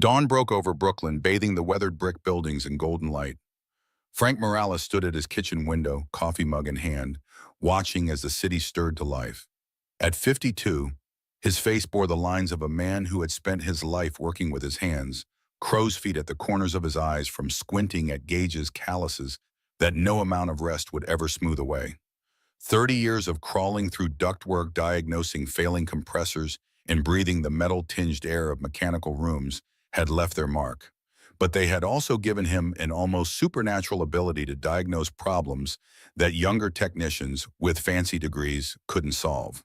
Dawn broke over Brooklyn, bathing the weathered brick buildings in golden light. Frank Morales stood at his kitchen window, coffee mug in hand, watching as the city stirred to life. At 52, his face bore the lines of a man who had spent his life working with his hands, crow's feet at the corners of his eyes from squinting at Gage's calluses that no amount of rest would ever smooth away. 30 years of crawling through ductwork, diagnosing failing compressors, and breathing the metal-tinged air of mechanical rooms had left their mark. But they had also given him an almost supernatural ability to diagnose problems that younger technicians with fancy degrees couldn't solve.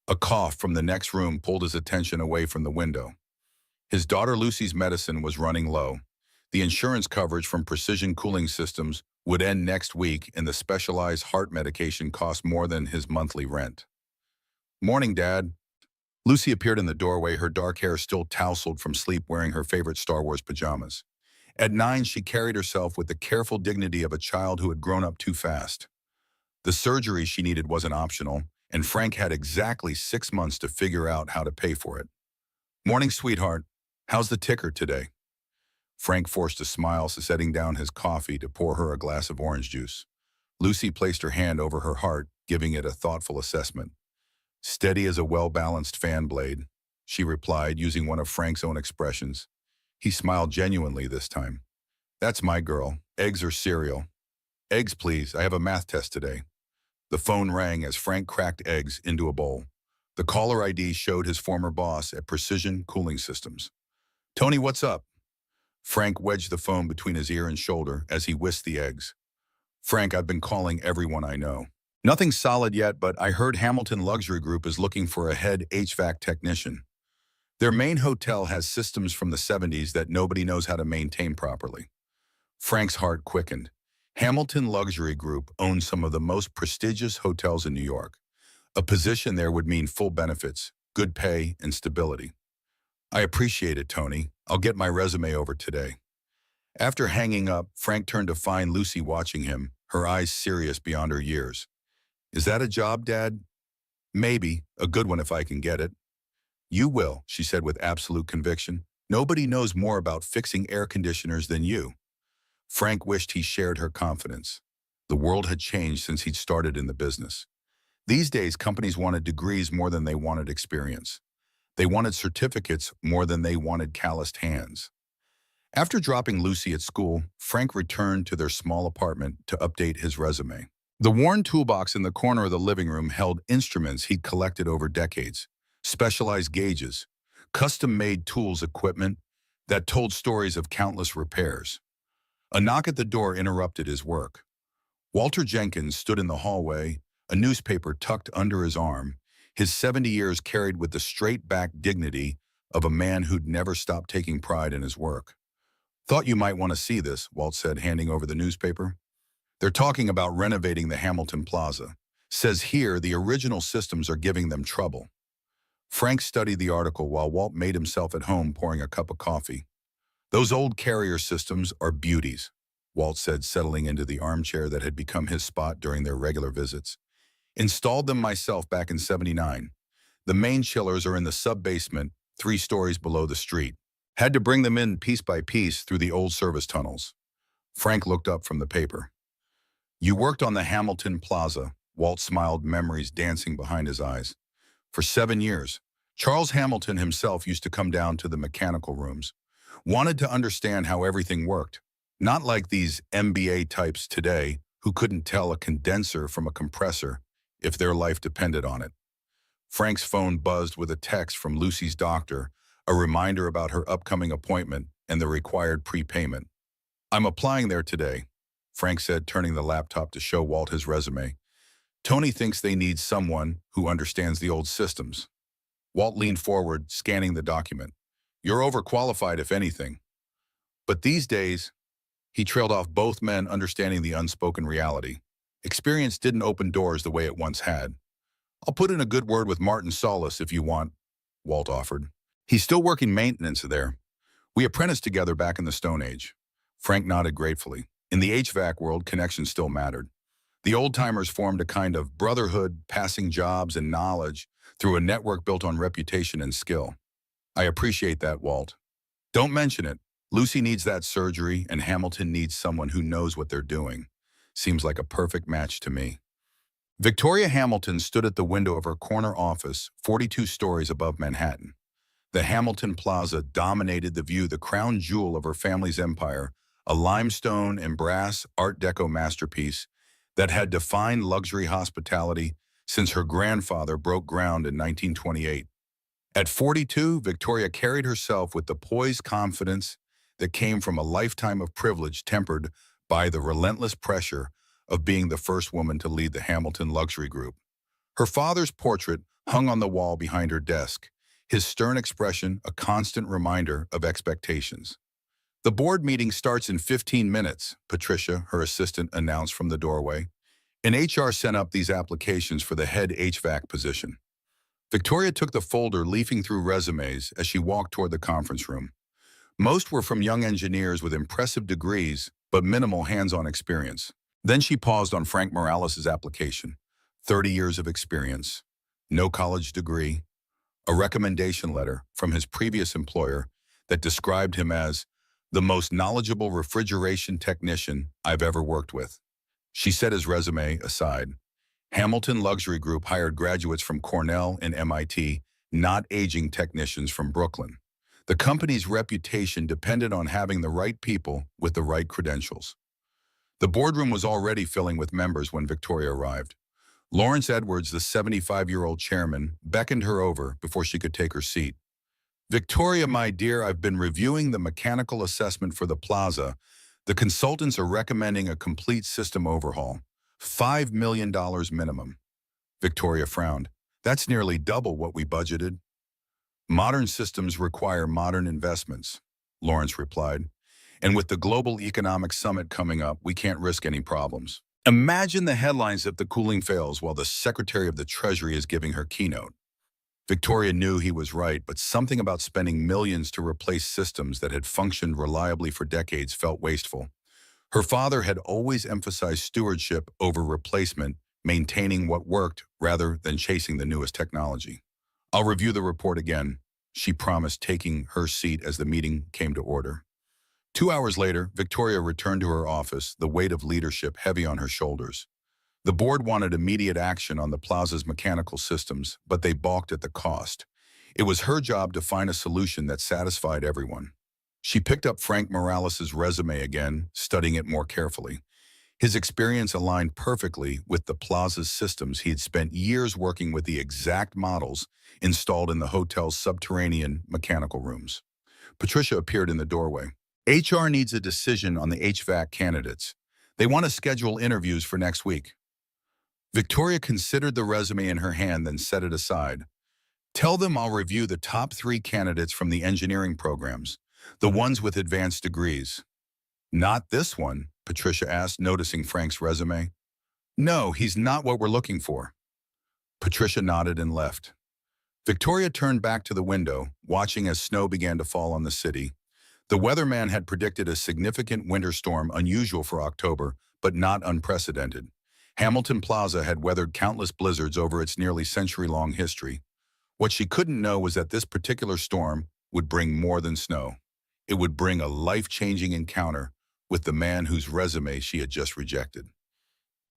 A cough from the next room pulled his attention away from the window. His daughter Lucy's medicine was running low. The insurance coverage from Precision Cooling Systems would end next week, and the specialized heart medication cost more than his monthly rent. "Morning, Dad." Lucy appeared in the doorway, her dark hair still tousled from sleep, wearing her favorite Star Wars pajamas. At 9, she carried herself with the careful dignity of a child who had grown up too fast. The surgery she needed wasn't optional, and Frank had exactly 6 months to figure out how to pay for it. "Morning, sweetheart. How's the ticker today?" Frank forced a smile, setting down his coffee to pour her a glass of orange juice. Lucy placed her hand over her heart, giving it a thoughtful assessment. "Steady as a well-balanced fan blade," she replied, using one of Frank's own expressions. He smiled genuinely this time. "That's my girl. Eggs or cereal?" "Eggs, please. I have a math test today." The phone rang as Frank cracked eggs into a bowl. The caller ID showed his former boss at Precision Cooling Systems. "Tony, what's up?" Frank wedged the phone between his ear and shoulder as he whisked the eggs. "Frank, I've been calling everyone I know. Nothing solid yet, but I heard Hamilton Luxury Group is looking for a head HVAC technician. Their main hotel has systems from the 70s that nobody knows how to maintain properly." Frank's heart quickened. Hamilton Luxury Group owns some of the most prestigious hotels in New York. A position there would mean full benefits, good pay, and stability. "I appreciate it, Tony. I'll get my resume over today." After hanging up, Frank turned to find Lucy watching him, her eyes serious beyond her years. "Is that a job, Dad?" "Maybe. A good one if I can get it." "You will," she said with absolute conviction. "Nobody knows more about fixing air conditioners than you." Frank wished he shared her confidence. The world had changed since he'd started in the business. These days, companies wanted degrees more than they wanted experience. They wanted certificates more than they wanted calloused hands. After dropping Lucy at school, Frank returned to their small apartment to update his resume. The worn toolbox in the corner of the living room held instruments he'd collected over decades, specialized gauges, custom-made tools equipment that told stories of countless repairs. A knock at the door interrupted his work. Walter Jenkins stood in the hallway, a newspaper tucked under his arm, his 70 years carried with the straight-back dignity of a man who'd never stopped taking pride in his work. "Thought you might want to see this," Walt said, handing over the newspaper. "They're talking about renovating the Hamilton Plaza. Says here the original systems are giving them trouble." Frank studied the article while Walt made himself at home pouring a cup of coffee. "Those old carrier systems are beauties," Walt said, settling into the armchair that had become his spot during their regular visits. "Installed them myself back in '79. The main chillers are in the sub-basement, 3 stories below the street. Had to bring them in piece by piece through the old service tunnels." Frank looked up from the paper. "You worked on the Hamilton Plaza," Walt smiled, memories dancing behind his eyes. "For 7 years. Charles Hamilton himself used to come down to the mechanical rooms. Wanted to understand how everything worked. Not like these MBA types today who couldn't tell a condenser from a compressor if their life depended on it." Frank's phone buzzed with a text from Lucy's doctor, a reminder about her upcoming appointment and the required prepayment. "I'm applying there today," Frank said, turning the laptop to show Walt his resume. "Tony thinks they need someone who understands the old systems." Walt leaned forward, scanning the document. "You're overqualified, if anything." But these days, he trailed off, both men understanding the unspoken reality. Experience didn't open doors the way it once had. "I'll put in a good word with Martin Solis if you want," Walt offered. "He's still working maintenance there. We apprenticed together back in the Stone Age." Frank nodded gratefully. In the HVAC world, connections still mattered. The old-timers formed a kind of brotherhood, passing jobs and knowledge through a network built on reputation and skill. "I appreciate that, Walt." Don't mention it. Lucy needs that surgery, and Hamilton needs someone who knows what they're doing. Seems like a perfect match to me. Victoria Hamilton stood at the window of her corner office, 42 stories above Manhattan. The Hamilton Plaza dominated the view, the crown jewel of her family's empire, a limestone and brass Art Deco masterpiece that had defined luxury hospitality since her grandfather broke ground in 1928. At 42, Victoria carried herself with the poised confidence that came from a lifetime of privilege tempered by the relentless pressure of being the first woman to lead the Hamilton Luxury Group. Her father's portrait hung on the wall behind her desk, his stern expression a constant reminder of expectations. The board meeting starts in 15 minutes, Patricia, her assistant, announced from the doorway. And HR sent up these applications for the head HVAC position. Victoria took the folder, leafing through resumes as she walked toward the conference room. Most were from young engineers with impressive degrees, but minimal hands-on experience. Then she paused on Frank Morales' application. 30 years of experience, no college degree, a recommendation letter from his previous employer that described him as the most knowledgeable refrigeration technician I've ever worked with. She set his resume aside. Hamilton Luxury Group hired graduates from Cornell and MIT, not aging technicians from Brooklyn. The company's reputation depended on having the right people with the right credentials. The boardroom was already filling with members when Victoria arrived. Lawrence Edwards, the 75-year-old chairman, beckoned her over before she could take her seat. "Victoria, my dear, I've been reviewing the mechanical assessment for the plaza. The consultants are recommending a complete system overhaul. $5 million minimum." Victoria frowned. "That's nearly double what we budgeted." "Modern systems require modern investments," Lawrence replied. "And with the Global Economic Summit coming up, we can't risk any problems." Imagine the headlines if the cooling fails while the Secretary of the Treasury is giving her keynote. Victoria knew he was right, but something about spending millions to replace systems that had functioned reliably for decades felt wasteful. Her father had always emphasized stewardship over replacement, maintaining what worked rather than chasing the newest technology. "I'll review the report again," she promised, taking her seat as the meeting came to order. 2 hours later, Victoria returned to her office, the weight of leadership heavy on her shoulders. The board wanted immediate action on the plaza's mechanical systems, but they balked at the cost. It was her job to find a solution that satisfied everyone. She picked up Frank Morales' resume again, studying it more carefully. His experience aligned perfectly with the plaza's systems. He had spent years working with the exact models installed in the hotel's subterranean mechanical rooms. Patricia appeared in the doorway. "HR needs a decision on the HVAC candidates. They want to schedule interviews for next week." Victoria considered the resume in her hand, then set it aside. "Tell them I'll review the top 3 candidates from the engineering programs, the ones with advanced degrees." "Not this one?" Patricia asked, noticing Frank's resume. "No, he's not what we're looking for." Patricia nodded and left. Victoria turned back to the window, watching as snow began to fall on the city. The weatherman had predicted a significant winter storm, unusual for October, but not unprecedented. Hamilton Plaza had weathered countless blizzards over its nearly century-long history. What she couldn't know was that this particular storm would bring more than snow. It would bring a life-changing encounter with the man whose resume she had just rejected.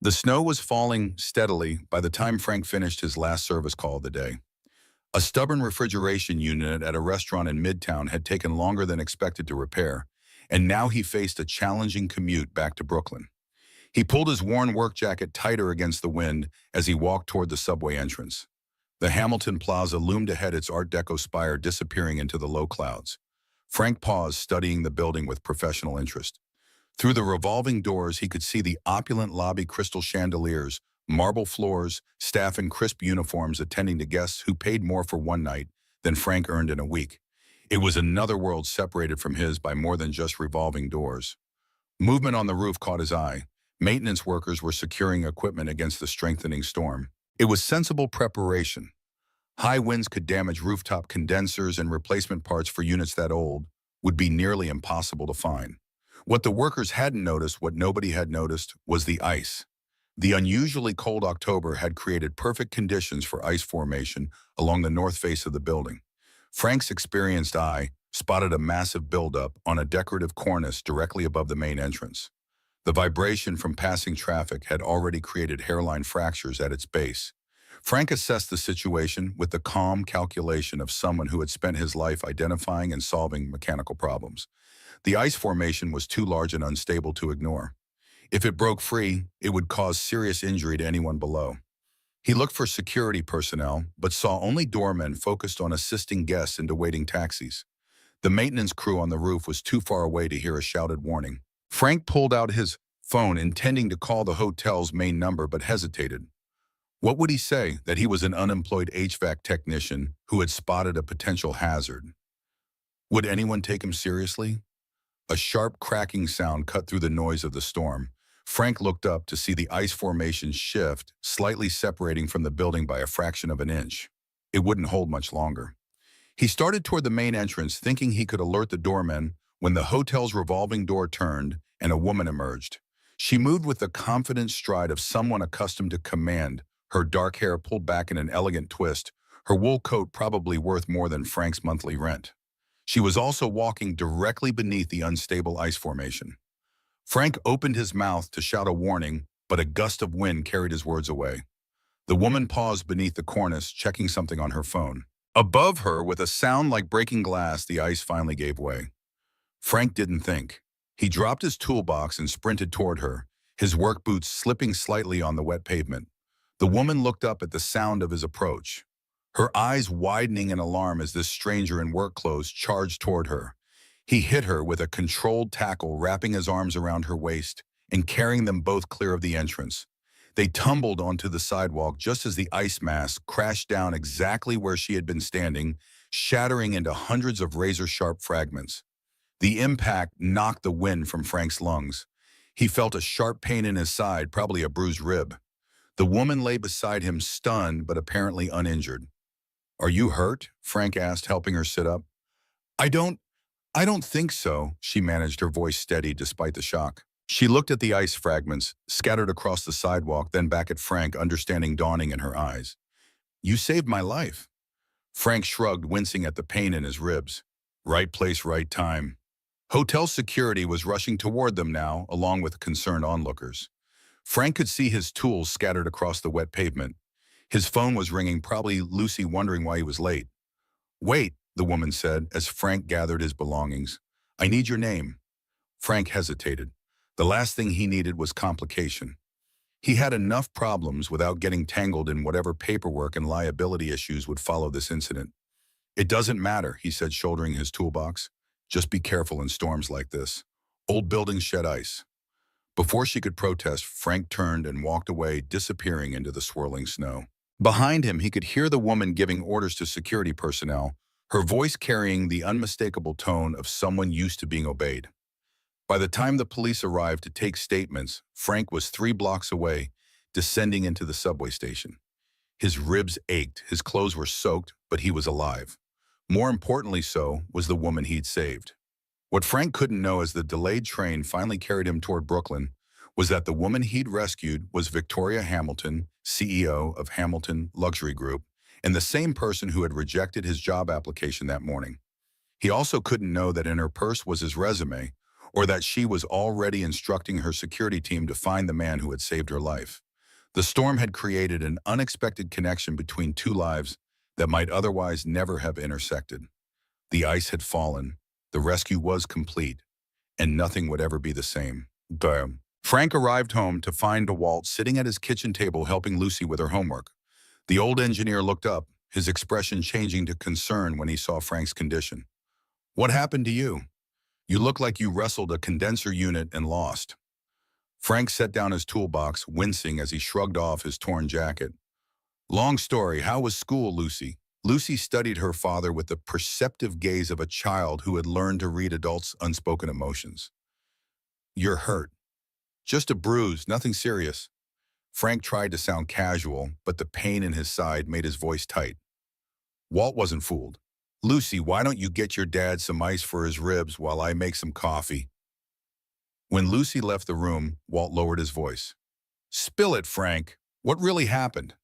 The snow was falling steadily by the time Frank finished his last service call of the day. A stubborn refrigeration unit at a restaurant in Midtown had taken longer than expected to repair, and now he faced a challenging commute back to Brooklyn. He pulled his worn work jacket tighter against the wind as he walked toward the subway entrance. The Hamilton Plaza loomed ahead, its Art Deco spire disappearing into the low clouds. Frank paused, studying the building with professional interest. Through the revolving doors, he could see the opulent lobby, crystal chandeliers, marble floors, staff in crisp uniforms attending to guests who paid more for one night than Frank earned in a week. It was another world separated from his by more than just revolving doors. Movement on the roof caught his eye. Maintenance workers were securing equipment against the strengthening storm. It was sensible preparation. High winds could damage rooftop condensers, and replacement parts for units that old would be nearly impossible to find. What the workers hadn't noticed, what nobody had noticed, was the ice. The unusually cold October had created perfect conditions for ice formation along the north face of the building. Frank's experienced eye spotted a massive buildup on a decorative cornice directly above the main entrance. The vibration from passing traffic had already created hairline fractures at its base. Frank assessed the situation with the calm calculation of someone who had spent his life identifying and solving mechanical problems. The ice formation was too large and unstable to ignore. If it broke free, it would cause serious injury to anyone below. He looked for security personnel, but saw only doormen focused on assisting guests into waiting taxis. The maintenance crew on the roof was too far away to hear a shouted warning. Frank pulled out his phone, intending to call the hotel's main number, but hesitated. What would he say? That he was an unemployed HVAC technician who had spotted a potential hazard? Would anyone take him seriously? A sharp cracking sound cut through the noise of the storm. Frank looked up to see the ice formation shift, slightly separating from the building by a fraction of an inch. It wouldn't hold much longer. He started toward the main entrance, thinking he could alert the doorman, when the hotel's revolving door turned and a woman emerged. She moved with the confident stride of someone accustomed to command, her dark hair pulled back in an elegant twist, her wool coat probably worth more than Frank's monthly rent. She was also walking directly beneath the unstable ice formation. Frank opened his mouth to shout a warning, but a gust of wind carried his words away. The woman paused beneath the cornice, checking something on her phone. Above her, with a sound like breaking glass, the ice finally gave way. Frank didn't think. He dropped his toolbox and sprinted toward her, his work boots slipping slightly on the wet pavement. The woman looked up at the sound of his approach, her eyes widening in alarm as this stranger in work clothes charged toward her. He hit her with a controlled tackle, wrapping his arms around her waist and carrying them both clear of the entrance. They tumbled onto the sidewalk just as the ice mass crashed down exactly where she had been standing, shattering into hundreds of razor-sharp fragments. The impact knocked the wind from Frank's lungs. He felt a sharp pain in his side, probably a bruised rib. The woman lay beside him, stunned but apparently uninjured. "Are you hurt?" Frank asked, helping her sit up. I don't think so," she managed, her voice steady despite the shock. She looked at the ice fragments, scattered across the sidewalk, then back at Frank, understanding dawning in her eyes. "You saved my life." Frank shrugged, wincing at the pain in his ribs. Right place, right time. Hotel security was rushing toward them now, along with concerned onlookers. Frank could see his tools scattered across the wet pavement. His phone was ringing, probably Lucy wondering why he was late. "Wait," the woman said as Frank gathered his belongings. "I need your name." Frank hesitated. The last thing he needed was complication. He had enough problems without getting tangled in whatever paperwork and liability issues would follow this incident. "It doesn't matter," he said, shouldering his toolbox. "Just be careful in storms like this. Old buildings shed ice." Before she could protest, Frank turned and walked away, disappearing into the swirling snow. Behind him, he could hear the woman giving orders to security personnel, her voice carrying the unmistakable tone of someone used to being obeyed. By the time the police arrived to take statements, Frank was 3 blocks away, descending into the subway station. His ribs ached, his clothes were soaked, but he was alive. More importantly so was the woman he'd saved. What Frank couldn't know as the delayed train finally carried him toward Brooklyn was that the woman he'd rescued was Victoria Hamilton, CEO of Hamilton Luxury Group, and the same person who had rejected his job application that morning. He also couldn't know that in her purse was his resume, or that she was already instructing her security team to find the man who had saved her life. The storm had created an unexpected connection between 2 lives that might otherwise never have intersected. The ice had fallen, the rescue was complete, and nothing would ever be the same. Boom. Frank arrived home to find Walt sitting at his kitchen table helping Lucy with her homework. The old engineer looked up, his expression changing to concern when he saw Frank's condition. "What happened to you? You look like you wrestled a condenser unit and lost." Frank set down his toolbox, wincing as he shrugged off his torn jacket. "Long story, how was school, Lucy?" Lucy studied her father with the perceptive gaze of a child who had learned to read adults' unspoken emotions. "You're hurt. Just a bruise, nothing serious." Frank tried to sound casual, but the pain in his side made his voice tight. Walt wasn't fooled. "Lucy, why don't you get your dad some ice for his ribs while I make some coffee?" When Lucy left the room, Walt lowered his voice. "Spill it, Frank. What really happened?"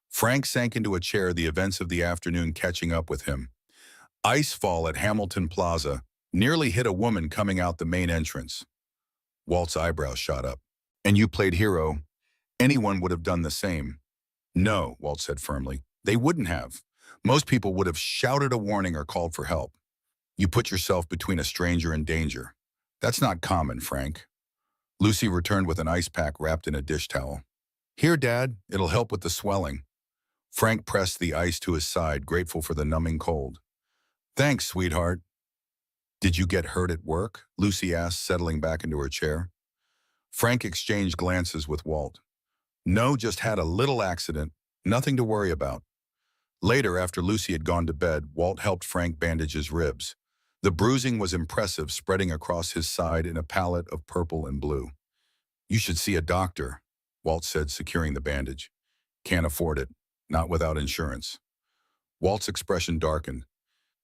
Frank sank into a chair, the events of the afternoon catching up with him. Ice fall at Hamilton Plaza nearly hit a woman coming out the main entrance. Walt's eyebrows shot up. And you played hero. Anyone would have done the same. No, Walt said firmly. They wouldn't have. Most people would have shouted a warning or called for help. You put yourself between a stranger and danger. That's not common, Frank. Lucy returned with an ice pack wrapped in a dish towel. Here, Dad, it'll help with the swelling. Frank pressed the ice to his side, grateful for the numbing cold. Thanks, sweetheart. Did you get hurt at work? Lucy asked, settling back into her chair. Frank exchanged glances with Walt. No, just had a little accident. Nothing to worry about. Later, after Lucy had gone to bed, Walt helped Frank bandage his ribs. The bruising was impressive, spreading across his side in a palette of purple and blue. You should see a doctor, Walt said, securing the bandage. Can't afford it. Not without insurance. Walt's expression darkened.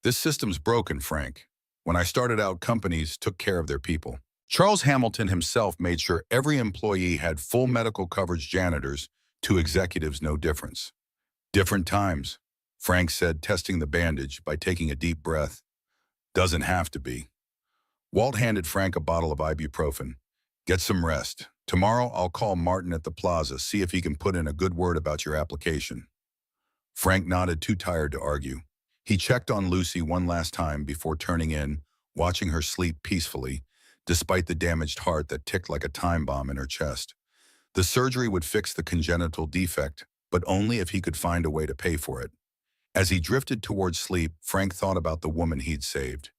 This system's broken, Frank. When I started out, companies took care of their people. Charles Hamilton himself made sure every employee had full medical coverage. Janitors to executives, no difference. Different times, Frank said, testing the bandage by taking a deep breath. Doesn't have to be. Walt handed Frank a bottle of ibuprofen. Get some rest. Tomorrow I'll call Martin at the plaza, see if he can put in a good word about your application. Frank nodded, too tired to argue. He checked on Lucy one last time before turning in, watching her sleep peacefully, despite the damaged heart that ticked like a time bomb in her chest. The surgery would fix the congenital defect, but only if he could find a way to pay for it. As he drifted towards sleep, Frank thought about the woman he'd saved.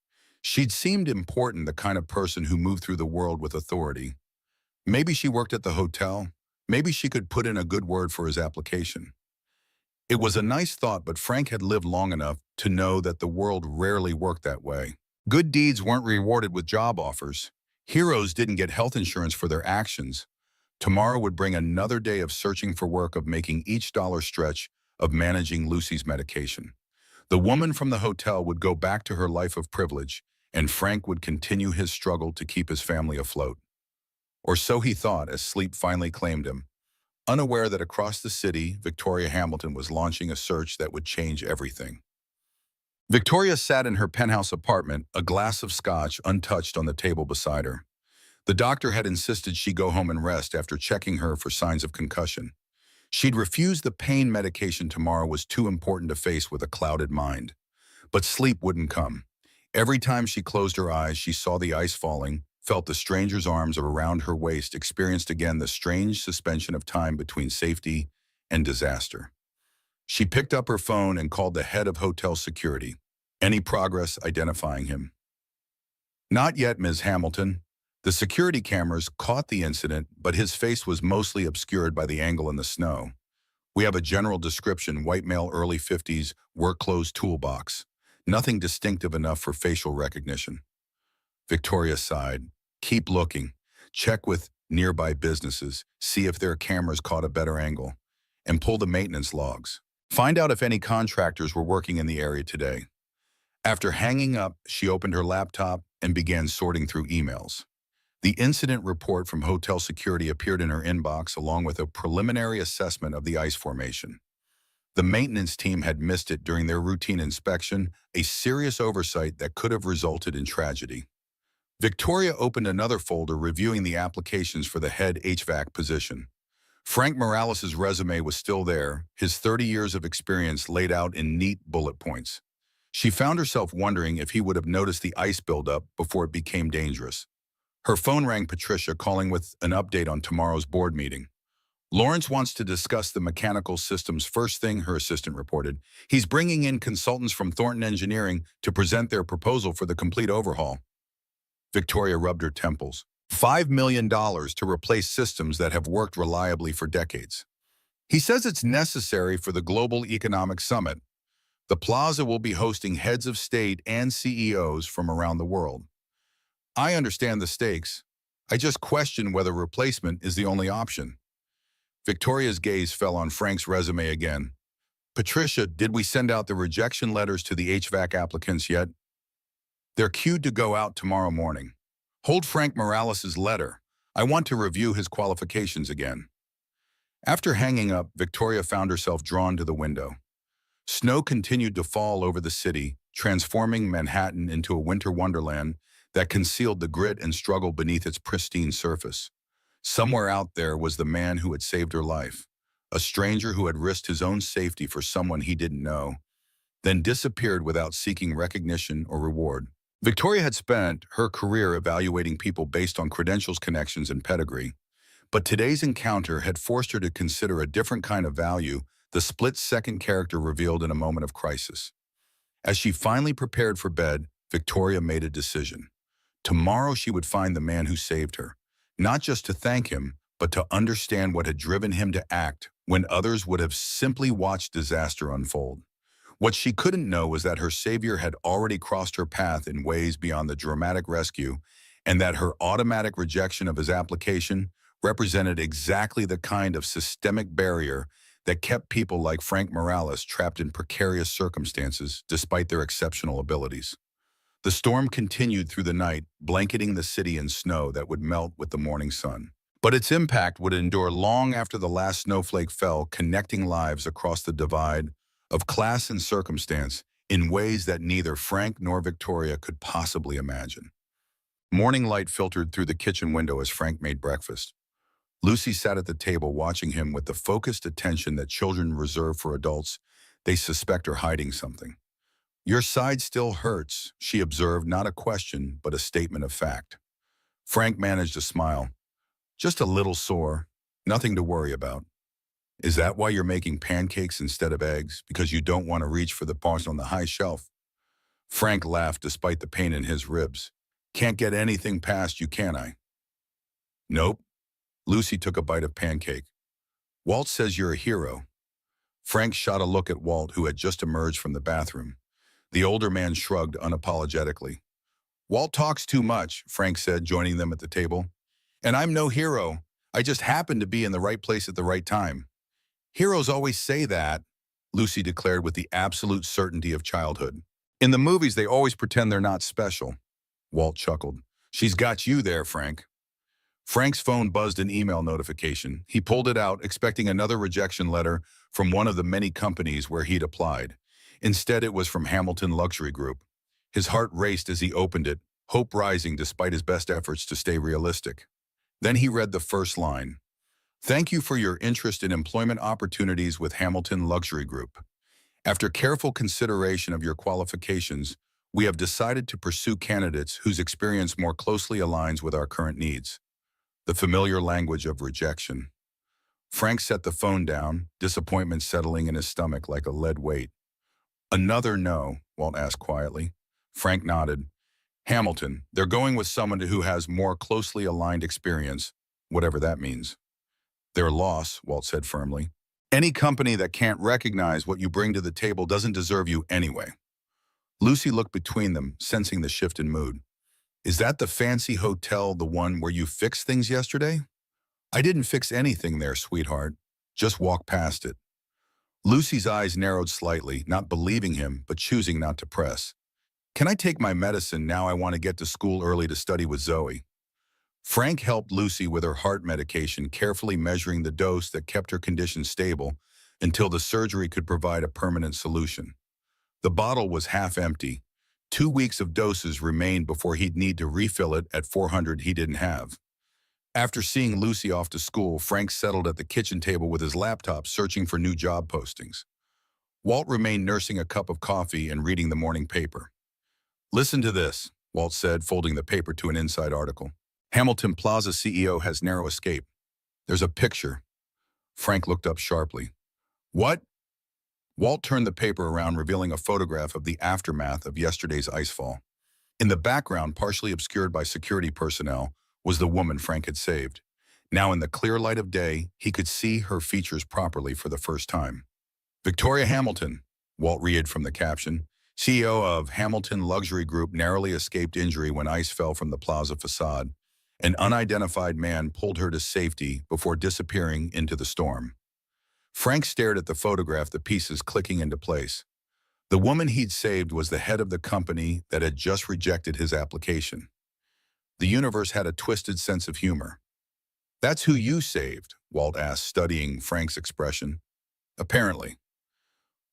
She'd seemed important, the kind of person who moved through the world with authority. Maybe she worked at the hotel. Maybe she could put in a good word for his application. It was a nice thought, but Frank had lived long enough to know that the world rarely worked that way. Good deeds weren't rewarded with job offers. Heroes didn't get health insurance for their actions. Tomorrow would bring another day of searching for work, of making each dollar stretch, of managing Lucy's medication. The woman from the hotel would go back to her life of privilege, and Frank would continue his struggle to keep his family afloat. Or so he thought as sleep finally claimed him, unaware that across the city, Victoria Hamilton was launching a search that would change everything. Victoria sat in her penthouse apartment, a glass of scotch untouched on the table beside her. The doctor had insisted she go home and rest after checking her for signs of concussion. She'd refused the pain medication. Tomorrow was too important to face with a clouded mind. But sleep wouldn't come. Every time she closed her eyes, she saw the ice falling, felt the stranger's arms around her waist, experienced again the strange suspension of time between safety and disaster. She picked up her phone and called the head of hotel security. Any progress identifying him? Not yet, Ms. Hamilton. The security cameras caught the incident, but his face was mostly obscured by the angle in the snow. We have a general description: white male, early 50s, work clothes, toolbox. Nothing distinctive enough for facial recognition. Victoria sighed. Keep looking. Check with nearby businesses. See if their cameras caught a better angle. And pull the maintenance logs. Find out if any contractors were working in the area today. After hanging up, she opened her laptop and began sorting through emails. The incident report from hotel security appeared in her inbox, along with a preliminary assessment of the ice formation. The maintenance team had missed it during their routine inspection, a serious oversight that could have resulted in tragedy. Victoria opened another folder, reviewing the applications for the head HVAC position. Frank Morales' resume was still there, his 30 years of experience laid out in neat bullet points. She found herself wondering if he would have noticed the ice buildup before it became dangerous. Her phone rang. Patricia calling with an update on tomorrow's board meeting. Lawrence wants to discuss the mechanical systems first thing, her assistant reported. He's bringing in consultants from Thornton Engineering to present their proposal for the complete overhaul. Victoria rubbed her temples. $5 million to replace systems that have worked reliably for decades. He says it's necessary for the Global Economic Summit. The plaza will be hosting heads of state and CEOs from around the world. I understand the stakes. I just question whether replacement is the only option. Victoria's gaze fell on Frank's resume again. Patricia, did we send out the rejection letters to the HVAC applicants yet? They're queued to go out tomorrow morning. Hold Frank Morales' letter. I want to review his qualifications again. After hanging up, Victoria found herself drawn to the window. Snow continued to fall over the city, transforming Manhattan into a winter wonderland that concealed the grit and struggle beneath its pristine surface. Somewhere out there was the man who had saved her life, a stranger who had risked his own safety for someone he didn't know, then disappeared without seeking recognition or reward. Victoria had spent her career evaluating people based on credentials, connections, and pedigree, but today's encounter had forced her to consider a different kind of value, the split-second character revealed in a moment of crisis. As she finally prepared for bed, Victoria made a decision. Tomorrow she would find the man who saved her, not just to thank him, but to understand what had driven him to act when others would have simply watched disaster unfold. What she couldn't know was that her savior had already crossed her path in ways beyond the dramatic rescue, and that her automatic rejection of his application represented exactly the kind of systemic barrier that kept people like Frank Morales trapped in precarious circumstances despite their exceptional abilities. The storm continued through the night, blanketing the city in snow that would melt with the morning sun. But its impact would endure long after the last snowflake fell, connecting lives across the divide of class and circumstance in ways that neither Frank nor Victoria could possibly imagine. Morning light filtered through the kitchen window as Frank made breakfast. Lucy sat at the table watching him with the focused attention that children reserve for adults they suspect are hiding something. "Your side still hurts," she observed, not a question, but a statement of fact. Frank managed a smile. "Just a little sore. Nothing to worry about." "Is that why you're making pancakes instead of eggs? Because you don't want to reach for the parts on the high shelf?" Frank laughed despite the pain in his ribs. "Can't get anything past you, can I?" "Nope." Lucy took a bite of pancake. "Walt says you're a hero." Frank shot a look at Walt, who had just emerged from the bathroom. The older man shrugged unapologetically. "Walt talks too much," Frank said, joining them at the table. "And I'm no hero. I just happened to be in the right place at the right time." "Heroes always say that," Lucy declared with the absolute certainty of childhood. "In the movies, they always pretend they're not special." Walt chuckled. "She's got you there, Frank." Frank's phone buzzed an email notification. He pulled it out, expecting another rejection letter from one of the many companies where he'd applied. Instead, it was from Hamilton Luxury Group. His heart raced as he opened it, hope rising despite his best efforts to stay realistic. Then he read the first line. "Thank you for your interest in employment opportunities with Hamilton Luxury Group. After careful consideration of your qualifications, we have decided to pursue candidates whose experience more closely aligns with our current needs." The familiar language of rejection. Frank set the phone down, disappointment settling in his stomach like a lead weight. "Another no?" Walt asked quietly. Frank nodded. "Hamilton, they're going with someone who has more closely aligned experience, whatever that means." "Their loss," Walt said firmly. "Any company that can't recognize what you bring to the table doesn't deserve you anyway." Lucy looked between them, sensing the shift in mood. "Is that the fancy hotel, the one where you fixed things yesterday?" "I didn't fix anything there, sweetheart. Just walk past it." Lucy's eyes narrowed slightly, not believing him, but choosing not to press. "Can I take my medicine now? I want to get to school early to study with Zoe." Frank helped Lucy with her heart medication, carefully measuring the dose that kept her condition stable until the surgery could provide a permanent solution. The bottle was half empty. 2 weeks of doses remained before he'd need to refill it at 400 he didn't have. After seeing Lucy off to school, Frank settled at the kitchen table with his laptop, searching for new job postings. Walt remained nursing a cup of coffee and reading the morning paper. "Listen to this," Walt said, folding the paper to an inside article. "Hamilton Plaza CEO has narrow escape. There's a picture." Frank looked up sharply. "What?" Walt turned the paper around, revealing a photograph of the aftermath of yesterday's icefall. In the background, partially obscured by security personnel, was the woman Frank had saved. Now, in the clear light of day, he could see her features properly for the first time. "Victoria Hamilton," Walt read from the caption, "CEO of Hamilton Luxury Group, narrowly escaped injury when ice fell from the plaza facade. An unidentified man pulled her to safety before disappearing into the storm." Frank stared at the photograph, the pieces clicking into place. The woman he'd saved was the head of the company that had just rejected his application. The universe had a twisted sense of humor. "That's who you saved?" Walt asked, studying Frank's expression. "Apparently."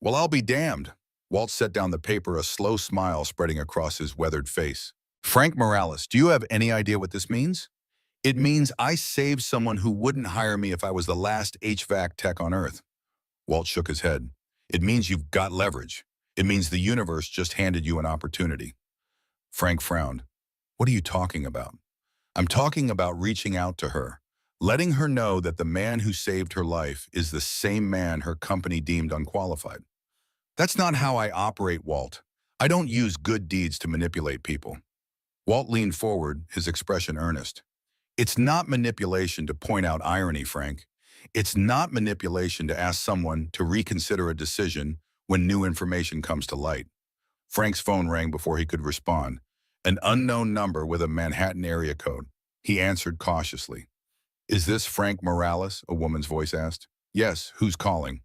"Well, I'll be damned." Walt set down the paper, a slow smile spreading across his weathered face. Frank Morales, do you have any idea what this means? It means I saved someone who wouldn't hire me if I was the last HVAC tech on Earth. Walt shook his head. It means you've got leverage. It means the universe just handed you an opportunity. Frank frowned. What are you talking about? I'm talking about reaching out to her, letting her know that the man who saved her life is the same man her company deemed unqualified. That's not how I operate, Walt. I don't use good deeds to manipulate people. Walt leaned forward, his expression earnest. It's not manipulation to point out irony, Frank. It's not manipulation to ask someone to reconsider a decision when new information comes to light. Frank's phone rang before he could respond. An unknown number with a Manhattan area code. He answered cautiously. Is this Frank Morales? A woman's voice asked. Yes, who's calling?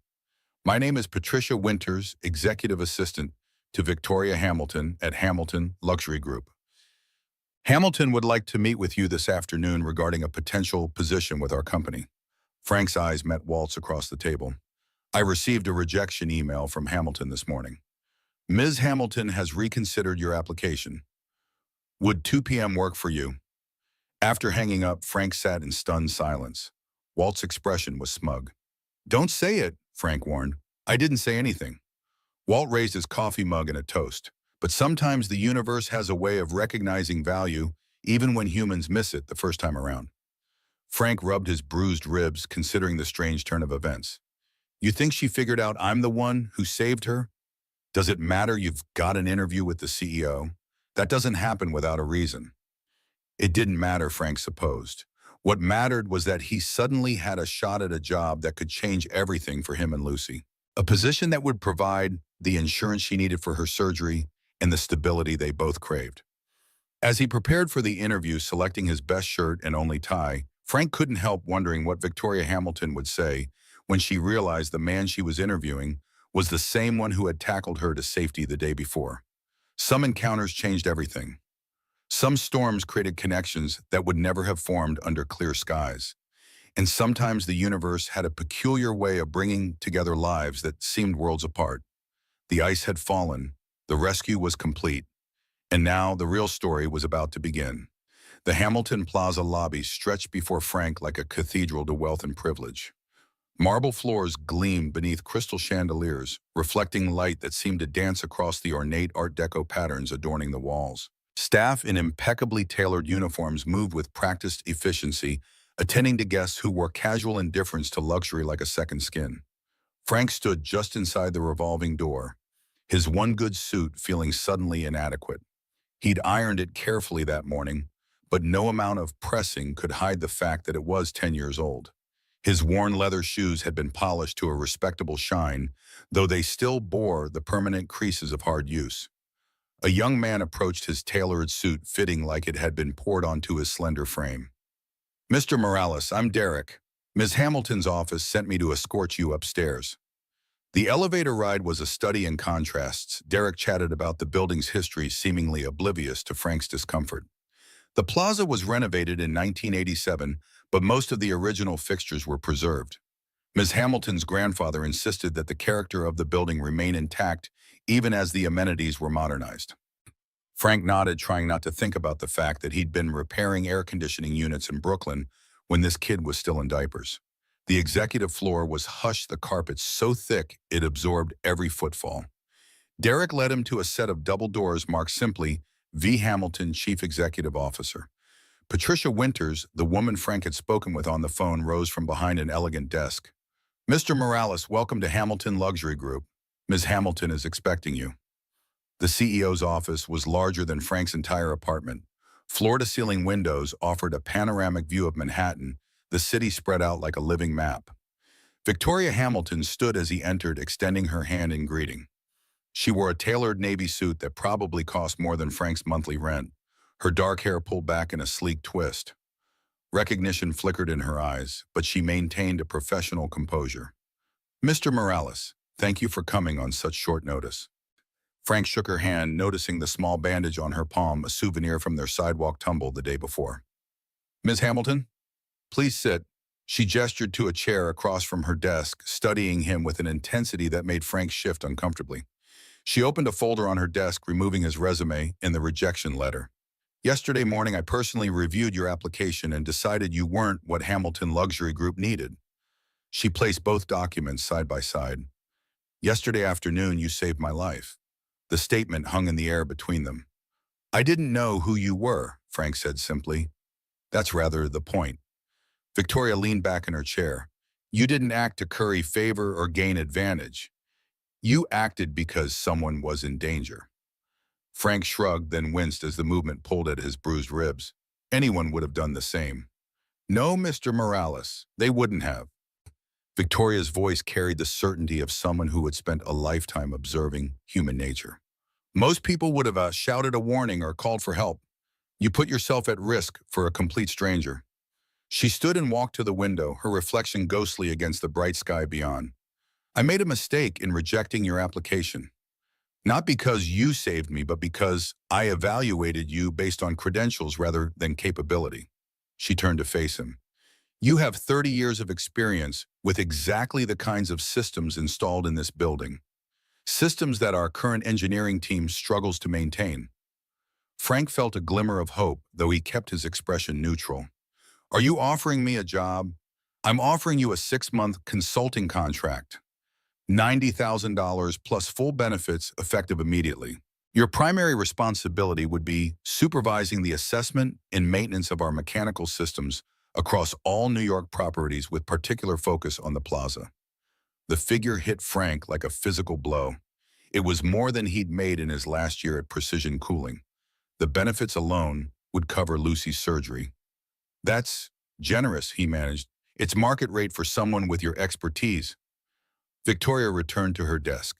My name is Patricia Winters, executive assistant to Victoria Hamilton at Hamilton Luxury Group. Hamilton would like to meet with you this afternoon regarding a potential position with our company. Frank's eyes met Walt's across the table. I received a rejection email from Hamilton this morning. Ms. Hamilton has reconsidered your application. Would 2 p.m. work for you? After hanging up, Frank sat in stunned silence. Walt's expression was smug. Don't say it, Frank warned. I didn't say anything. Walt raised his coffee mug in a toast. But sometimes the universe has a way of recognizing value even when humans miss it the first time around. Frank rubbed his bruised ribs, considering the strange turn of events. You think she figured out I'm the one who saved her? Does it matter you've got an interview with the CEO? That doesn't happen without a reason. It didn't matter, Frank supposed. What mattered was that he suddenly had a shot at a job that could change everything for him and Lucy. A position that would provide the insurance she needed for her surgery and the stability they both craved. As he prepared for the interview, selecting his best shirt and only tie, Frank couldn't help wondering what Victoria Hamilton would say when she realized the man she was interviewing was the same one who had tackled her to safety the day before. Some encounters changed everything. Some storms created connections that would never have formed under clear skies. And sometimes the universe had a peculiar way of bringing together lives that seemed worlds apart. The ice had fallen. The rescue was complete, and now the real story was about to begin. The Hamilton Plaza lobby stretched before Frank like a cathedral to wealth and privilege. Marble floors gleamed beneath crystal chandeliers, reflecting light that seemed to dance across the ornate Art Deco patterns adorning the walls. Staff in impeccably tailored uniforms moved with practiced efficiency, attending to guests who wore casual indifference to luxury like a second skin. Frank stood just inside the revolving door, his one good suit feeling suddenly inadequate. He'd ironed it carefully that morning, but no amount of pressing could hide the fact that it was 10 years old. His worn leather shoes had been polished to a respectable shine, though they still bore the permanent creases of hard use. A young man approached his tailored suit, fitting like it had been poured onto his slender frame. Mr. Morales, I'm Derek. Ms. Hamilton's office sent me to escort you upstairs. The elevator ride was a study in contrasts. Derek chatted about the building's history, seemingly oblivious to Frank's discomfort. The plaza was renovated in 1987, but most of the original fixtures were preserved. Ms. Hamilton's grandfather insisted that the character of the building remain intact even as the amenities were modernized. Frank nodded, trying not to think about the fact that he'd been repairing air conditioning units in Brooklyn when this kid was still in diapers. The executive floor was hushed, the carpet so thick it absorbed every footfall. Derek led him to a set of double doors marked simply, V. Hamilton, Chief Executive Officer. Patricia Winters, the woman Frank had spoken with on the phone, rose from behind an elegant desk. Mr. Morales, welcome to Hamilton Luxury Group. Ms. Hamilton is expecting you. The CEO's office was larger than Frank's entire apartment. Floor-to-ceiling windows offered a panoramic view of Manhattan, the city spread out like a living map. Victoria Hamilton stood as he entered, extending her hand in greeting. She wore a tailored navy suit that probably cost more than Frank's monthly rent, her dark hair pulled back in a sleek twist. Recognition flickered in her eyes, but she maintained a professional composure. Mr. Morales, thank you for coming on such short notice. Frank shook her hand, noticing the small bandage on her palm, a souvenir from their sidewalk tumble the day before. Ms. Hamilton, please sit. She gestured to a chair across from her desk, studying him with an intensity that made Frank shift uncomfortably. She opened a folder on her desk, removing his resume and the rejection letter. Yesterday morning, I personally reviewed your application and decided you weren't what Hamilton Luxury Group needed. She placed both documents side by side. Yesterday afternoon, you saved my life. The statement hung in the air between them. I didn't know who you were, Frank said simply. That's rather the point. Victoria leaned back in her chair. You didn't act to curry favor or gain advantage. You acted because someone was in danger. Frank shrugged, then winced as the movement pulled at his bruised ribs. Anyone would have done the same. No, Mr. Morales, they wouldn't have. Victoria's voice carried the certainty of someone who had spent a lifetime observing human nature. Most people would have shouted a warning or called for help. You put yourself at risk for a complete stranger. She stood and walked to the window, her reflection ghostly against the bright sky beyond. I made a mistake in rejecting your application. Not because you saved me, but because I evaluated you based on credentials rather than capability. She turned to face him. You have 30 years of experience with exactly the kinds of systems installed in this building. Systems that our current engineering team struggles to maintain. Frank felt a glimmer of hope, though he kept his expression neutral. Are you offering me a job? I'm offering you a 6-month consulting contract. $90,000 plus full benefits effective immediately. Your primary responsibility would be supervising the assessment and maintenance of our mechanical systems across all New York properties with particular focus on the plaza. The figure hit Frank like a physical blow. It was more than he'd made in his last year at Precision Cooling. The benefits alone would cover Lucy's surgery. That's generous, he managed. It's market rate for someone with your expertise. Victoria returned to her desk.